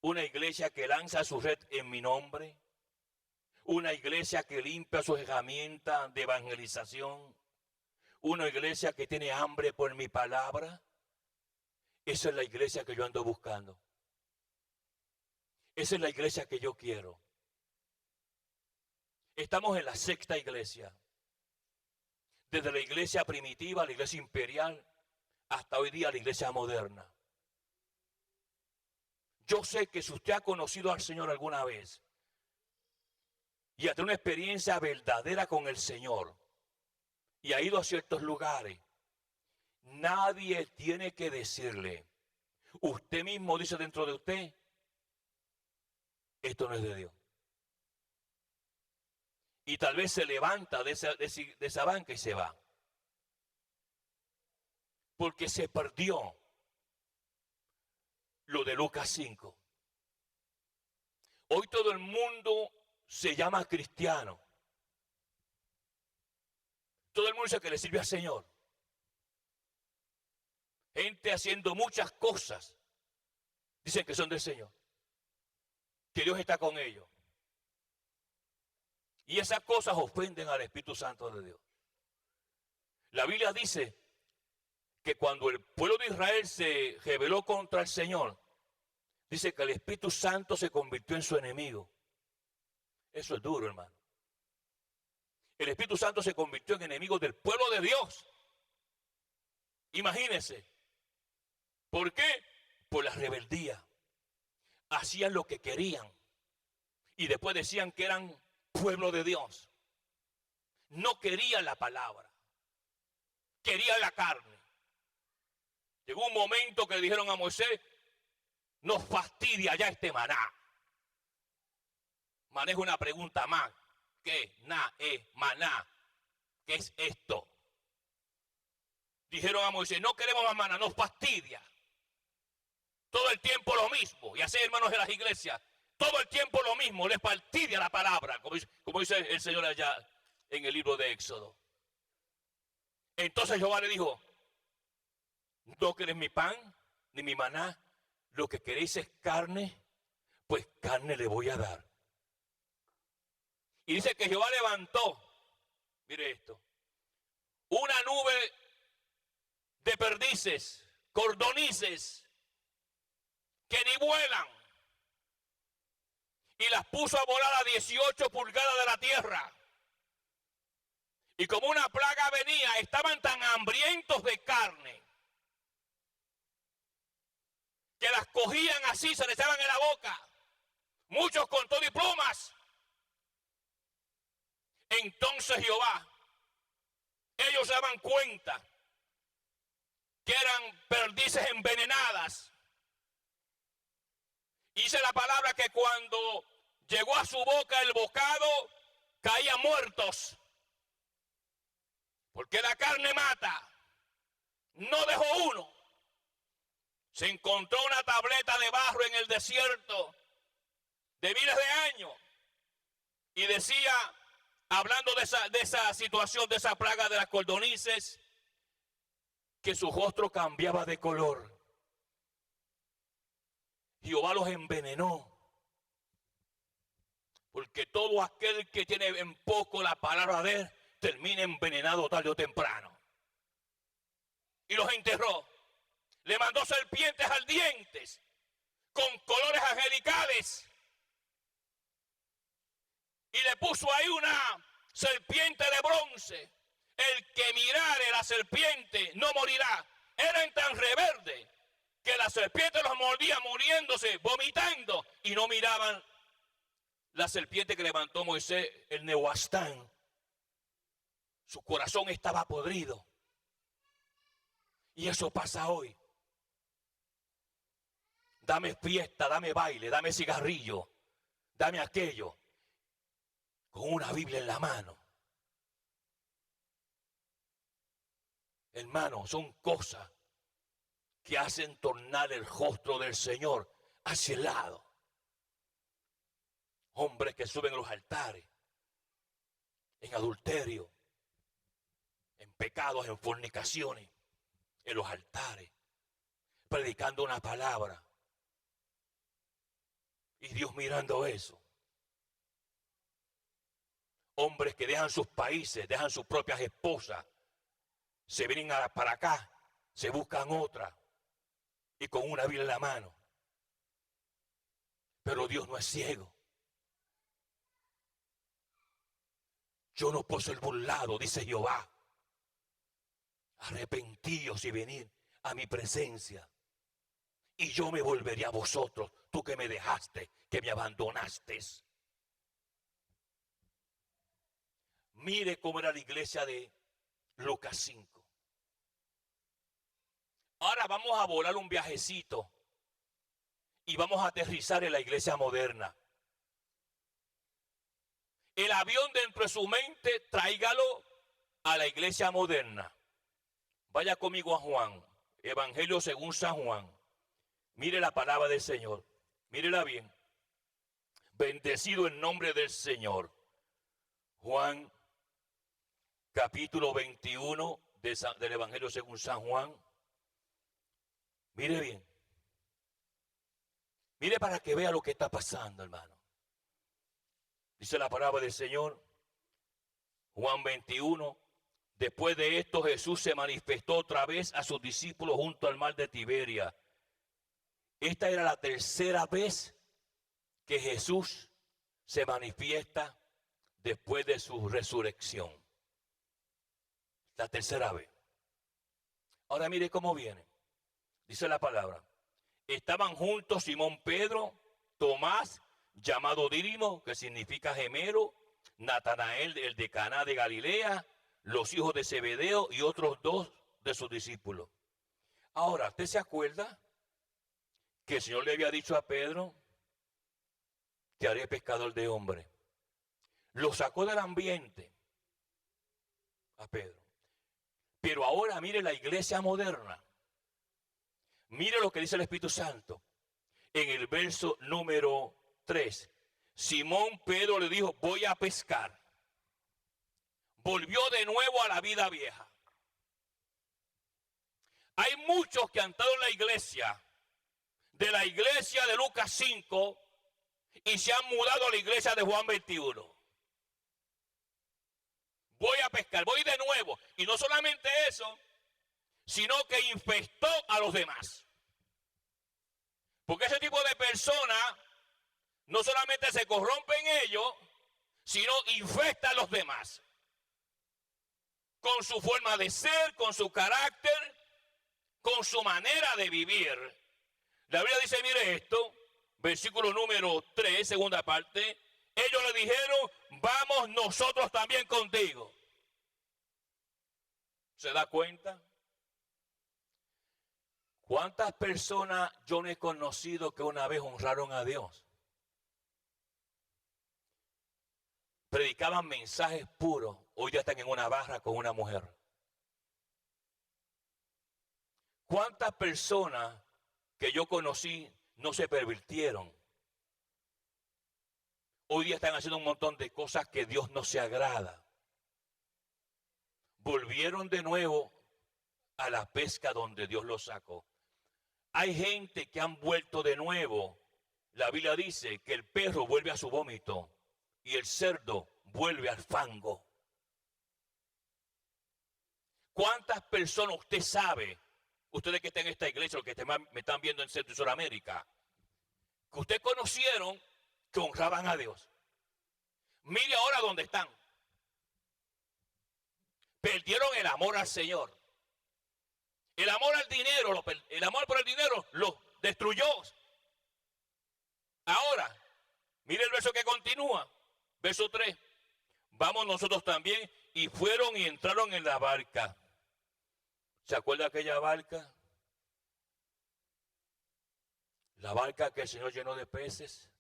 una iglesia que lanza su red en mi nombre, una iglesia que limpia sus herramientas de evangelización, una iglesia que tiene hambre por mi palabra. Esa es la iglesia que yo ando buscando. Esa es la iglesia que yo quiero. Estamos en la sexta iglesia. Desde la iglesia primitiva, la iglesia imperial, hasta hoy día la iglesia moderna. Yo sé que si usted ha conocido al Señor alguna vez y ha tenido una experiencia verdadera con el Señor y ha ido a ciertos lugares, nadie tiene que decirle. Usted mismo dice dentro de usted, esto no es de Dios. Y tal vez se levanta de esa banca y se va. Porque se perdió lo de Lucas 5. Hoy todo el mundo se llama cristiano. Todo el mundo dice que le sirve al Señor. gente haciendo muchas cosas, dicen que son del Señor, que Dios está con ellos. Y esas cosas ofenden al Espíritu Santo de Dios. La Biblia dice que cuando el pueblo de Israel se rebeló contra el Señor, dice que el Espíritu Santo se convirtió en su enemigo. Eso es duro, hermano. El Espíritu Santo se convirtió en enemigo del pueblo de Dios. Imagínense. ¿Por qué? Por la rebeldía. Hacían lo que querían. Y después decían que eran pueblo de Dios. No querían la palabra. Querían la carne. Llegó un momento que le dijeron a Moisés, nos fastidia ya este maná. Maná es una pregunta más. ¿Qué? Maná. ¿Qué es esto? Dijeron a Moisés, no queremos más maná, nos fastidia. Todo el tiempo lo mismo. Y así, hermanos de las iglesias, todo el tiempo lo mismo, les fastidia la palabra, como dice el Señor allá en el libro de Éxodo. Entonces Jehová le dijo, no queréis mi pan, ni mi maná, lo que queréis es carne, pues carne le voy a dar. Y dice que Jehová levantó, mire esto, una nube de perdices, cordonices, que ni vuelan, y las puso a volar a 18 pulgadas de la tierra. Y como una plaga venía, estaban tan hambrientos de carne, que las cogían así, se les echaban en la boca, muchos con todo y plumas. Entonces Jehová, ellos se daban cuenta que eran perdices envenenadas. Dice la palabra que cuando llegó a su boca el bocado, caían muertos. Porque la carne mata. No dejó uno. Se encontró una tableta de barro en el desierto de miles de años. Y decía, hablando de esa situación, de esa plaga de las cordonices, que su rostro cambiaba de color. Jehová los envenenó. Porque todo aquel que tiene en poco la palabra de él, termina envenenado tarde o temprano. Y los enterró. Le mandó serpientes ardientes con colores angelicales. Y le puso ahí una serpiente de bronce. El que mirare la serpiente no morirá. Eran tan rebeldes que la serpiente los mordía muriéndose, vomitando, y no miraban la serpiente que levantó Moisés, el Nehuastán. Su corazón estaba podrido. Y eso pasa hoy. Dame fiesta, dame baile, dame cigarrillo, dame aquello, con una Biblia en la mano. Hermano, son cosas que hacen tornar el rostro del Señor hacia el lado. Hombres que suben a los altares, en adulterio, en pecados, en fornicaciones, en los altares, predicando una palabra. Y Dios mirando eso. Hombres que dejan sus países, dejan sus propias esposas, se vienen para acá, se buscan otra, y con una Biblia en la mano. Pero Dios no es ciego. Yo no puedo ser burlado, dice Jehová. Arrepentíos y venid a mi presencia, y yo me volveré a vosotros, tú que me dejaste, que me abandonaste. Mire cómo era la iglesia de Lucas 5. Ahora vamos a volar un viajecito y vamos a aterrizar en la iglesia moderna. El avión dentro de su mente, tráigalo a la iglesia moderna. Vaya conmigo a Juan, Evangelio según San Juan. Mire la palabra del Señor, mírela bien. Bendecido el nombre del Señor. Juan, capítulo 21 del Evangelio según San Juan. Mire bien. Mire para que vea lo que está pasando, hermano. Dice la palabra del Señor, Juan 21. Después de esto Jesús se manifestó otra vez a sus discípulos junto al mar de Tiberia. Esta era la tercera vez que Jesús se manifiesta después de su resurrección. La tercera vez. Ahora mire cómo viene. Dice la palabra. Estaban juntos Simón Pedro, Tomás, llamado Dídimo, que significa gemelo, Natanael, el de Caná de Galilea, los hijos de Zebedeo y otros dos de sus discípulos. Ahora, ¿usted se acuerda que el Señor le había dicho a Pedro, te haré pescador de hombres? Lo sacó del ambiente a Pedro. Pero ahora mire la iglesia moderna. Mire lo que dice el Espíritu Santo. En el verso número 3. Simón Pedro le dijo, voy a pescar. Volvió de nuevo a la vida vieja. Hay muchos que han estado en la iglesia, de la iglesia de Lucas 5, y se han mudado a la iglesia de Juan 21. Voy a pescar, voy de nuevo. Y no solamente eso, sino que infectó a los demás. Porque ese tipo de personas no solamente se corrompe en ellos, sino infecta a los demás. Con su forma de ser, con su carácter, con su manera de vivir. La Biblia dice, mire esto, versículo número 3, segunda parte. Ellos le dijeron, vamos nosotros también contigo. ¿Se da cuenta? ¿Cuántas personas yo no he conocido que una vez honraron a Dios? Predicaban mensajes puros, hoy ya están en una barra con una mujer. ¿Cuántas personas que yo conocí no se pervirtieron? Hoy día están haciendo un montón de cosas que Dios no se agrada. Volvieron de nuevo a la pesca donde Dios los sacó. Hay gente que han vuelto de nuevo. La Biblia dice que el perro vuelve a su vómito y el cerdo vuelve al fango. ¿Cuántas personas usted sabe, ustedes que están en esta iglesia, los que me están viendo en Centro y Sudamérica, que ustedes conocieron que honraban a Dios? Mire ahora dónde están. Perdieron el amor al Señor. El amor al dinero, el amor por el dinero los destruyó. Ahora, mire el verso que continúa. Verso 3. Vamos nosotros también. Y fueron y entraron en la barca. ¿Se acuerda aquella barca? La barca que el Señor llenó de peces.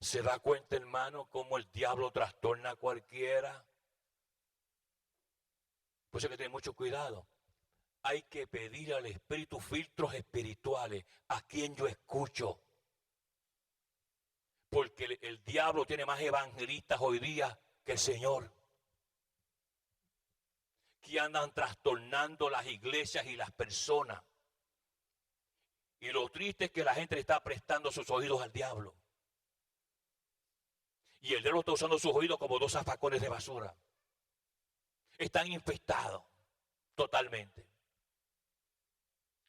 ¿Se da cuenta, hermano, cómo el diablo trastorna a cualquiera? Por eso hay que tener mucho cuidado. Hay que pedir al Espíritu filtros espirituales. ¿A quién yo escucho? Porque el diablo tiene más evangelistas hoy día que el Señor. Que andan trastornando las iglesias y las personas. Y lo triste es que la gente le está prestando sus oídos al diablo. Y el diablo está usando sus oídos como dos zafacones de basura. Están infectados totalmente.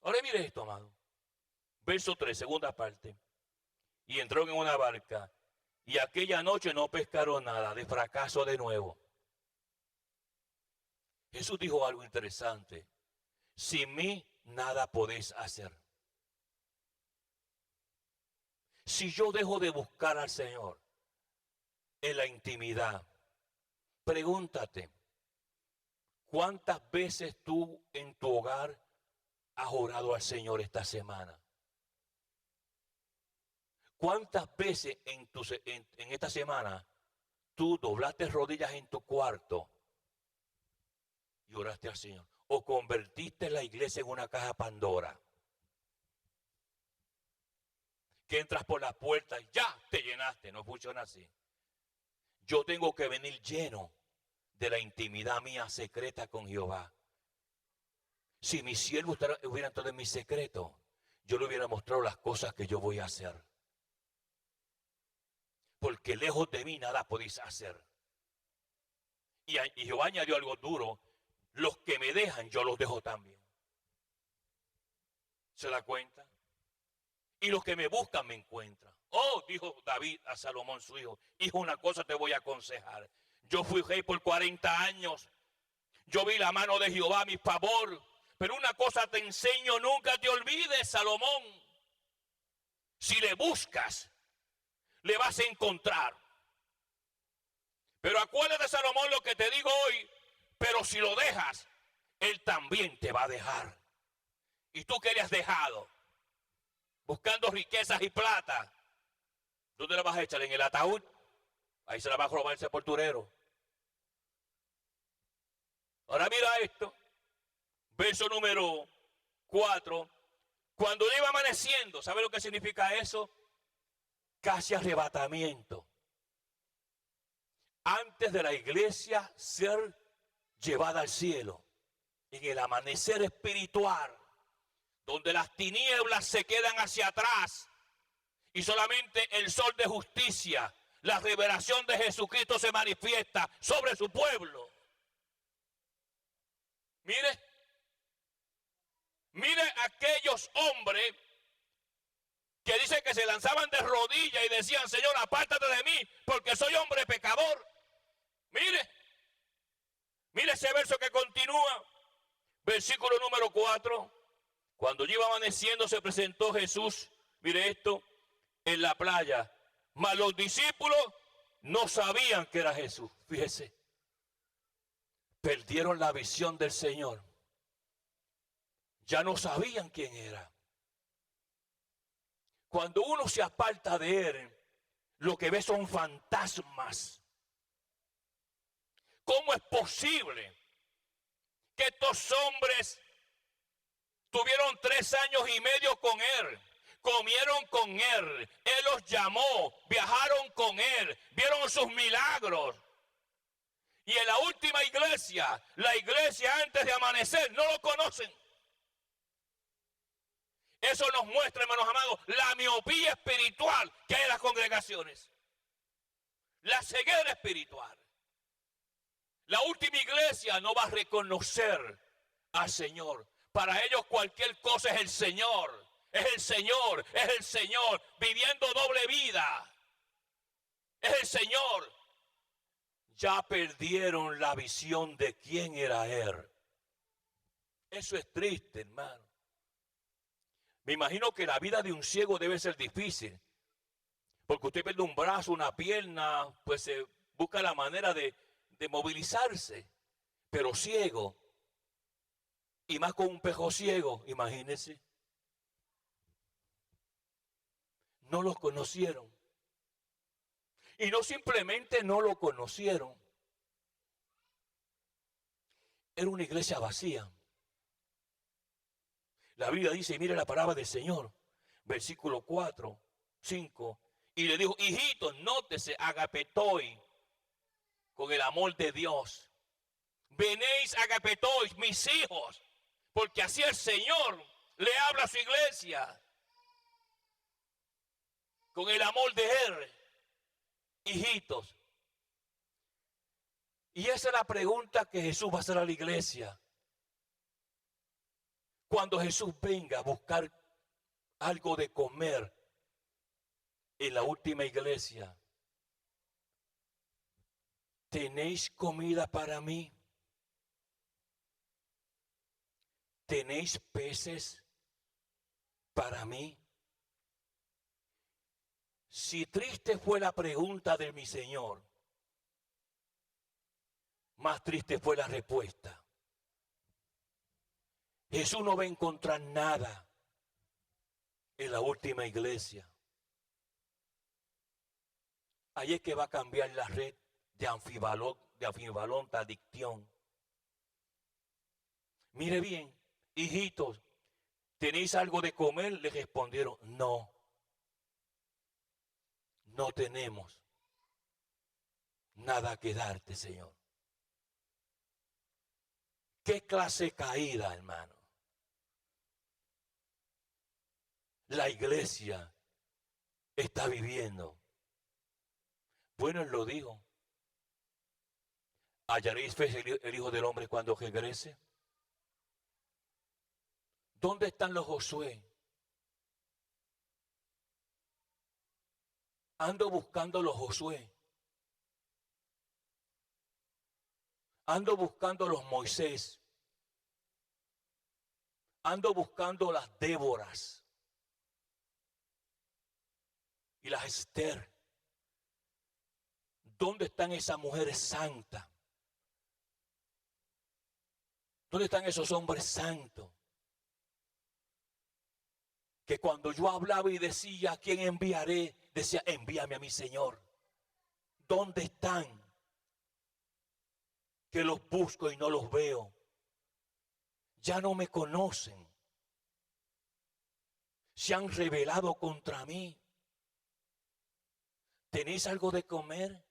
Ahora mire esto, amado. Verso 3, segunda parte. Y entraron en una barca. Y aquella noche no pescaron nada, de fracaso de nuevo. Jesús dijo algo interesante. Sin mí nada podéis hacer. Si yo dejo de buscar al Señor en la intimidad, pregúntate, ¿cuántas veces tú en tu hogar has orado al Señor esta semana? ¿Cuántas veces en esta semana tú doblaste rodillas en tu cuarto y oraste al Señor? ¿O convertiste la iglesia en una caja Pandora? Que entras por la puerta y ya te llenaste. No funciona así. Yo tengo que venir lleno de la intimidad mía secreta con Jehová. Si mi siervo hubiera entrado en mi secreto, yo le hubiera mostrado las cosas que yo voy a hacer. Porque lejos de mí nada podéis hacer. Y Jehová añadió algo duro: los que me dejan, yo los dejo también. ¿Se da cuenta? Y los que me buscan me encuentran. Oh, dijo David a Salomón su hijo: hijo, una cosa te voy a aconsejar. Yo fui rey por 40 años. Yo vi la mano de Jehová a mi favor. Pero una cosa te enseño: nunca te olvides, Salomón. Si le buscas, le vas a encontrar. Pero acuérdate, Salomón, lo que te digo hoy: pero si lo dejas, él también te va a dejar. Y tú que le has dejado, buscando riquezas y plata, ¿dónde la vas a echar? ¿En el ataúd? Ahí se la va a robar el sepulturero. Ahora mira esto, verso número 4. Cuando iba amaneciendo, ¿sabe lo que significa eso? Casi arrebatamiento. Antes de la iglesia ser llevada al cielo, en el amanecer espiritual, donde las tinieblas se quedan hacia atrás y solamente el sol de justicia, la revelación de Jesucristo, se manifiesta sobre su pueblo. Mire aquellos hombres que dicen que se lanzaban de rodillas y decían: Señor, apártate de mí, porque soy hombre pecador. Mire ese verso que continúa, versículo número 4. Cuando iba amaneciendo, se presentó Jesús, mire esto, en la playa. Mas los discípulos no sabían que era Jesús. Fíjese, perdieron la visión del Señor. Ya no sabían quién era. Cuando uno se aparta de Él, lo que ve son fantasmas. ¿Cómo es posible que estos hombres tuvieron 3 años y medio con Él? Comieron con Él, Él los llamó, viajaron con Él, vieron sus milagros. Y en la última iglesia, la iglesia antes de amanecer, no lo conocen. Eso nos muestra, hermanos amados, la miopía espiritual que hay en las congregaciones. La ceguera espiritual. La última iglesia no va a reconocer al Señor. Para ellos cualquier cosa es el Señor. Es el Señor, es el Señor, viviendo doble vida. Es el Señor. Ya perdieron la visión de quién era Él. Eso es triste, hermano. Me imagino que la vida de un ciego debe ser difícil. Porque usted pierde un brazo, una pierna, pues se busca la manera de movilizarse. Pero ciego, y más con un pejo ciego, imagínense. No lo conocieron. Y no simplemente no lo conocieron. Era una iglesia vacía. La Biblia dice, y mire la palabra del Señor, versículo 4, 5. Y le dijo: hijitos, nótese, agapetoi, con el amor de Dios. Venéis, agapetoi, mis hijos, porque así el Señor le habla a su iglesia. Con el amor de Él, hijitos. Y esa es la pregunta que Jesús va a hacer a la iglesia. Cuando Jesús venga a buscar algo de comer en la última iglesia: ¿tenéis comida para mí? ¿Tenéis peces para mí? Si triste fue la pregunta de mi Señor, más triste fue la respuesta. Jesús no va a encontrar nada en la última iglesia. Ahí es que va a cambiar la red de anfibalonta adicción. Mire bien, hijitos, ¿tenéis algo de comer? Le respondieron: no, no tenemos nada que darte, Señor. ¿Qué clase de caída, hermano? la iglesia está viviendo? Bueno, Él lo dijo. ¿Hallaréis fe el Hijo del Hombre cuando regrese? ¿Dónde están los Josué? Ando buscando los Josué. Ando buscando los Moisés. Ando buscando las Déboras y las Esther. ¿Dónde están esas mujeres santas? ¿Dónde están esos hombres santos? Que cuando yo hablaba y decía, ¿a quién enviaré? Decía, envíame a mi Señor. ¿Dónde están? Que los busco y no los veo. Ya no me conocen. Se han rebelado contra mí. ¿Tenéis algo de comer?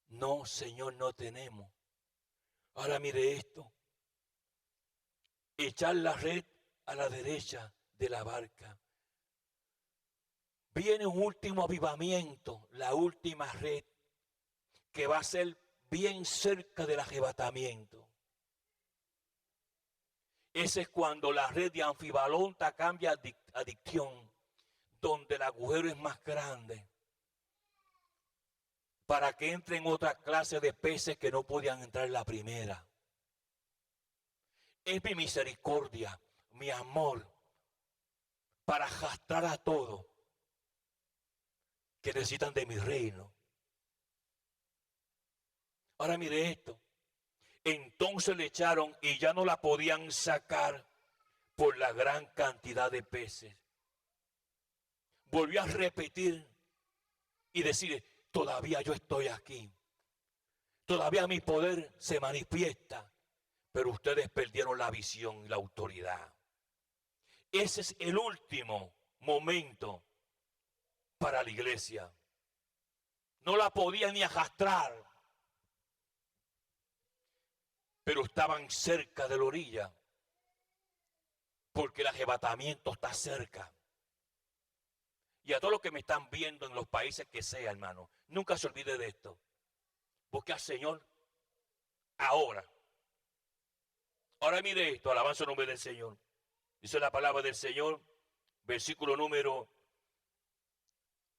No, Señor, no tenemos. Ahora mire esto. Echar la red a la derecha de la barca. Viene un último avivamiento, la última red, que va a ser bien cerca del arrebatamiento. Ese es cuando la red de Anfibalonta cambia a Dictión, donde el agujero es más grande, para que entren otra clase de peces que no podían entrar en la primera. Es mi misericordia, mi amor, para arrastrar a todos que necesitan de mi reino. Ahora mire esto. Entonces le echaron y ya no la podían sacar por la gran cantidad de peces. Volvió a repetir y decir, todavía yo estoy aquí. Todavía mi poder se manifiesta, pero ustedes perdieron la visión y la autoridad. Ese es el último momento para la iglesia. No la podían ni arrastrar, pero estaban cerca de la orilla, porque el arrebatamiento está cerca. Y a todos los que me están viendo en los países que sea, hermano, nunca se olvide de esto. Busque al Señor ahora. Ahora mire esto, alabanza el nombre del Señor. Dice la palabra del Señor, versículo número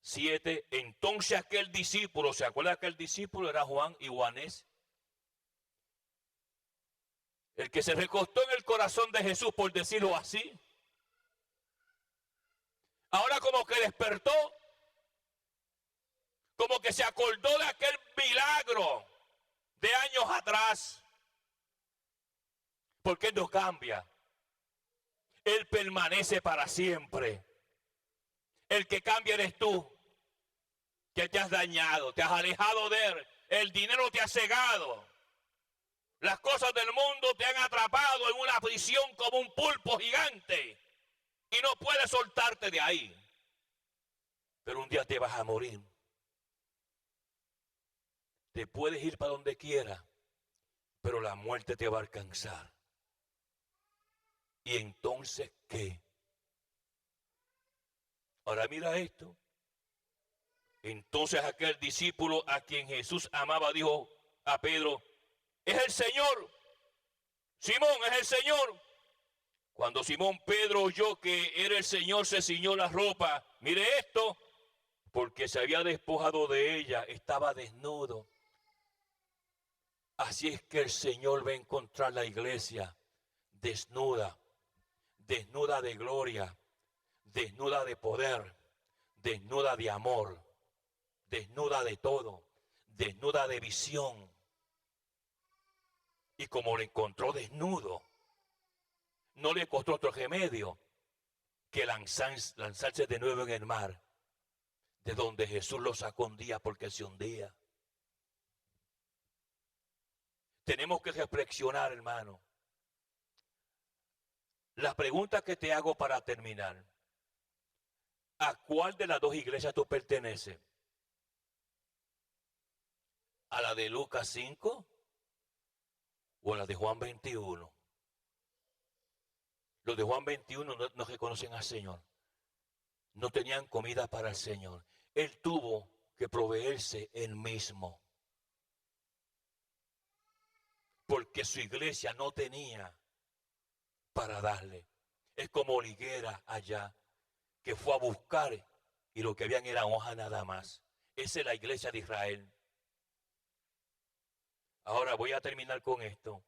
7. Entonces aquel discípulo, ¿se acuerda que el discípulo era Juan y Juanés? El que se recostó en el corazón de Jesús, por decirlo así. Ahora como que despertó, como que se acordó de aquel milagro de años atrás. Porque Él no cambia. Él permanece para siempre. El que cambia eres tú, que te has dañado, te has alejado de Él. El dinero te ha cegado. Las cosas del mundo te han atrapado en una prisión como un pulpo gigante. Y no puedes soltarte de ahí. Pero un día te vas a morir. Te puedes ir para donde quieras, pero la muerte te va a alcanzar. ¿Y entonces qué? Ahora mira esto. Entonces aquel discípulo a quien Jesús amaba dijo a Pedro, es el Señor. Simón, es el Señor. Cuando Simón Pedro oyó que era el Señor, se ciñó la ropa. Mire esto, porque se había despojado de ella, estaba desnudo. Así es que el Señor va a encontrar la iglesia desnuda, desnuda de gloria, desnuda de poder, desnuda de amor, desnuda de todo, desnuda de visión. Y como lo encontró desnudo, no le costó otro remedio que lanzarse de nuevo en el mar, de donde Jesús lo sacó un día porque se hundía. Tenemos que reflexionar, hermano. La pregunta que te hago para terminar, ¿a cuál de las dos iglesias tú perteneces? ¿A la de Lucas 5 o a la de Juan 21? Los de Juan 21 no reconocen al Señor. No tenían comida para el Señor. Él tuvo que proveerse él mismo. Porque su iglesia no tenía para darle. Es como la higuera allá, que fue a buscar y lo que habían era hoja nada más. Esa es la iglesia de Israel. Ahora voy a terminar con esto.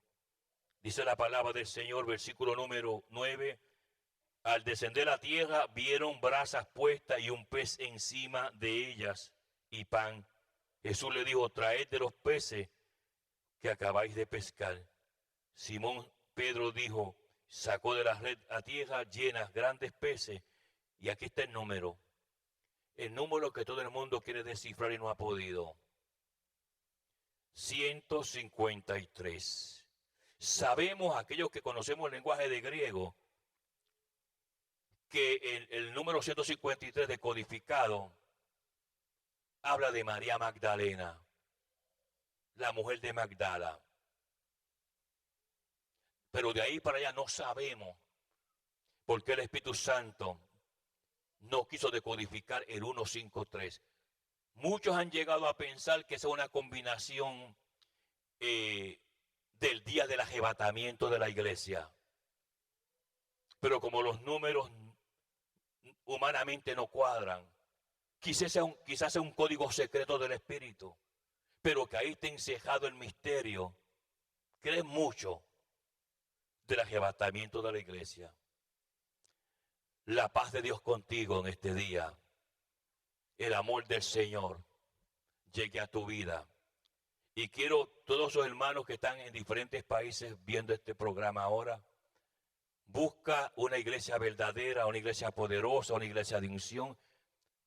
Dice la palabra del Señor, versículo número 9. Al descender a la tierra, vieron brasas puestas y un pez encima de ellas y pan. Jesús le dijo, traed de los peces que acabáis de pescar. Simón Pedro dijo, sacó de la red a tierra llenas grandes peces. Y aquí está el número que todo el mundo quiere descifrar y no ha podido. 153. Sabemos, aquellos que conocemos el lenguaje de griego, que el número 153 decodificado habla de María Magdalena, la mujer de Magdala. Pero de ahí para allá no sabemos por qué el Espíritu Santo no quiso decodificar el 153. Muchos han llegado a pensar que esa es una combinación del día del arrebatamiento de la iglesia. Pero como los números humanamente no cuadran, quizás sea un código secreto del Espíritu, pero que ahí está encejado el misterio, que es mucho del arrebatamiento de la iglesia. La paz de Dios contigo en este día. El amor del Señor llegue a tu vida. Y quiero todos los hermanos que están en diferentes países viendo este programa ahora, busca una iglesia verdadera, una iglesia poderosa, una iglesia de unción.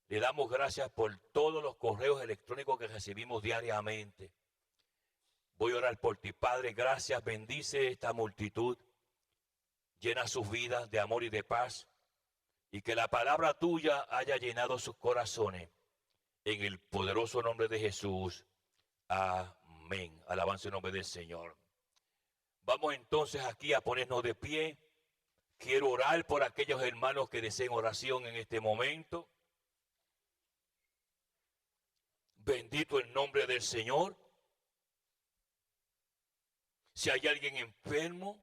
Le damos gracias por todos los correos electrónicos que recibimos diariamente. Voy a orar por ti, Padre. Gracias, bendice esta multitud. Llena sus vidas de amor y de paz. Y que la palabra tuya haya llenado sus corazones. En el poderoso nombre de Jesús. Amén. Alabanza el nombre del Señor. Vamos entonces aquí a ponernos de pie. Quiero orar por aquellos hermanos que deseen oración en este momento. Bendito el nombre del Señor. Si hay alguien enfermo.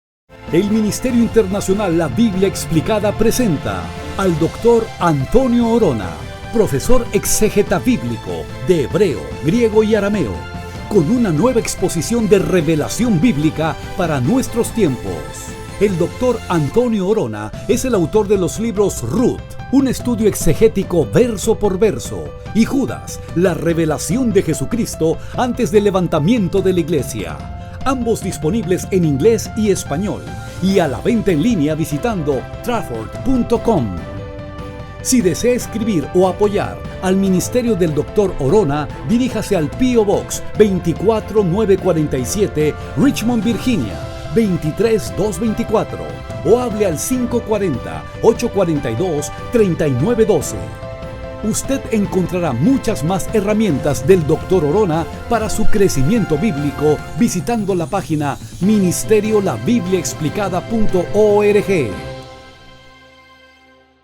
El Ministerio Internacional La Biblia Explicada presenta al doctor Antonio Orona, profesor exégeta bíblico de hebreo, griego y arameo, con una nueva exposición de revelación bíblica para nuestros tiempos. El doctor Antonio Orona es el autor de los libros Ruth, un estudio exegético verso por verso, y Judas, la revelación de Jesucristo antes del levantamiento de la iglesia. Ambos disponibles en inglés y español, y a la venta en línea visitando trafford.com. Si desea escribir o apoyar al ministerio del Dr. Orona, diríjase al P.O. Box 24947, Richmond, Virginia 23224, o hable al 540-842-3912. Usted encontrará muchas más herramientas del Dr. Orona para su crecimiento bíblico visitando la página ministeriolabibliaexplicada.org.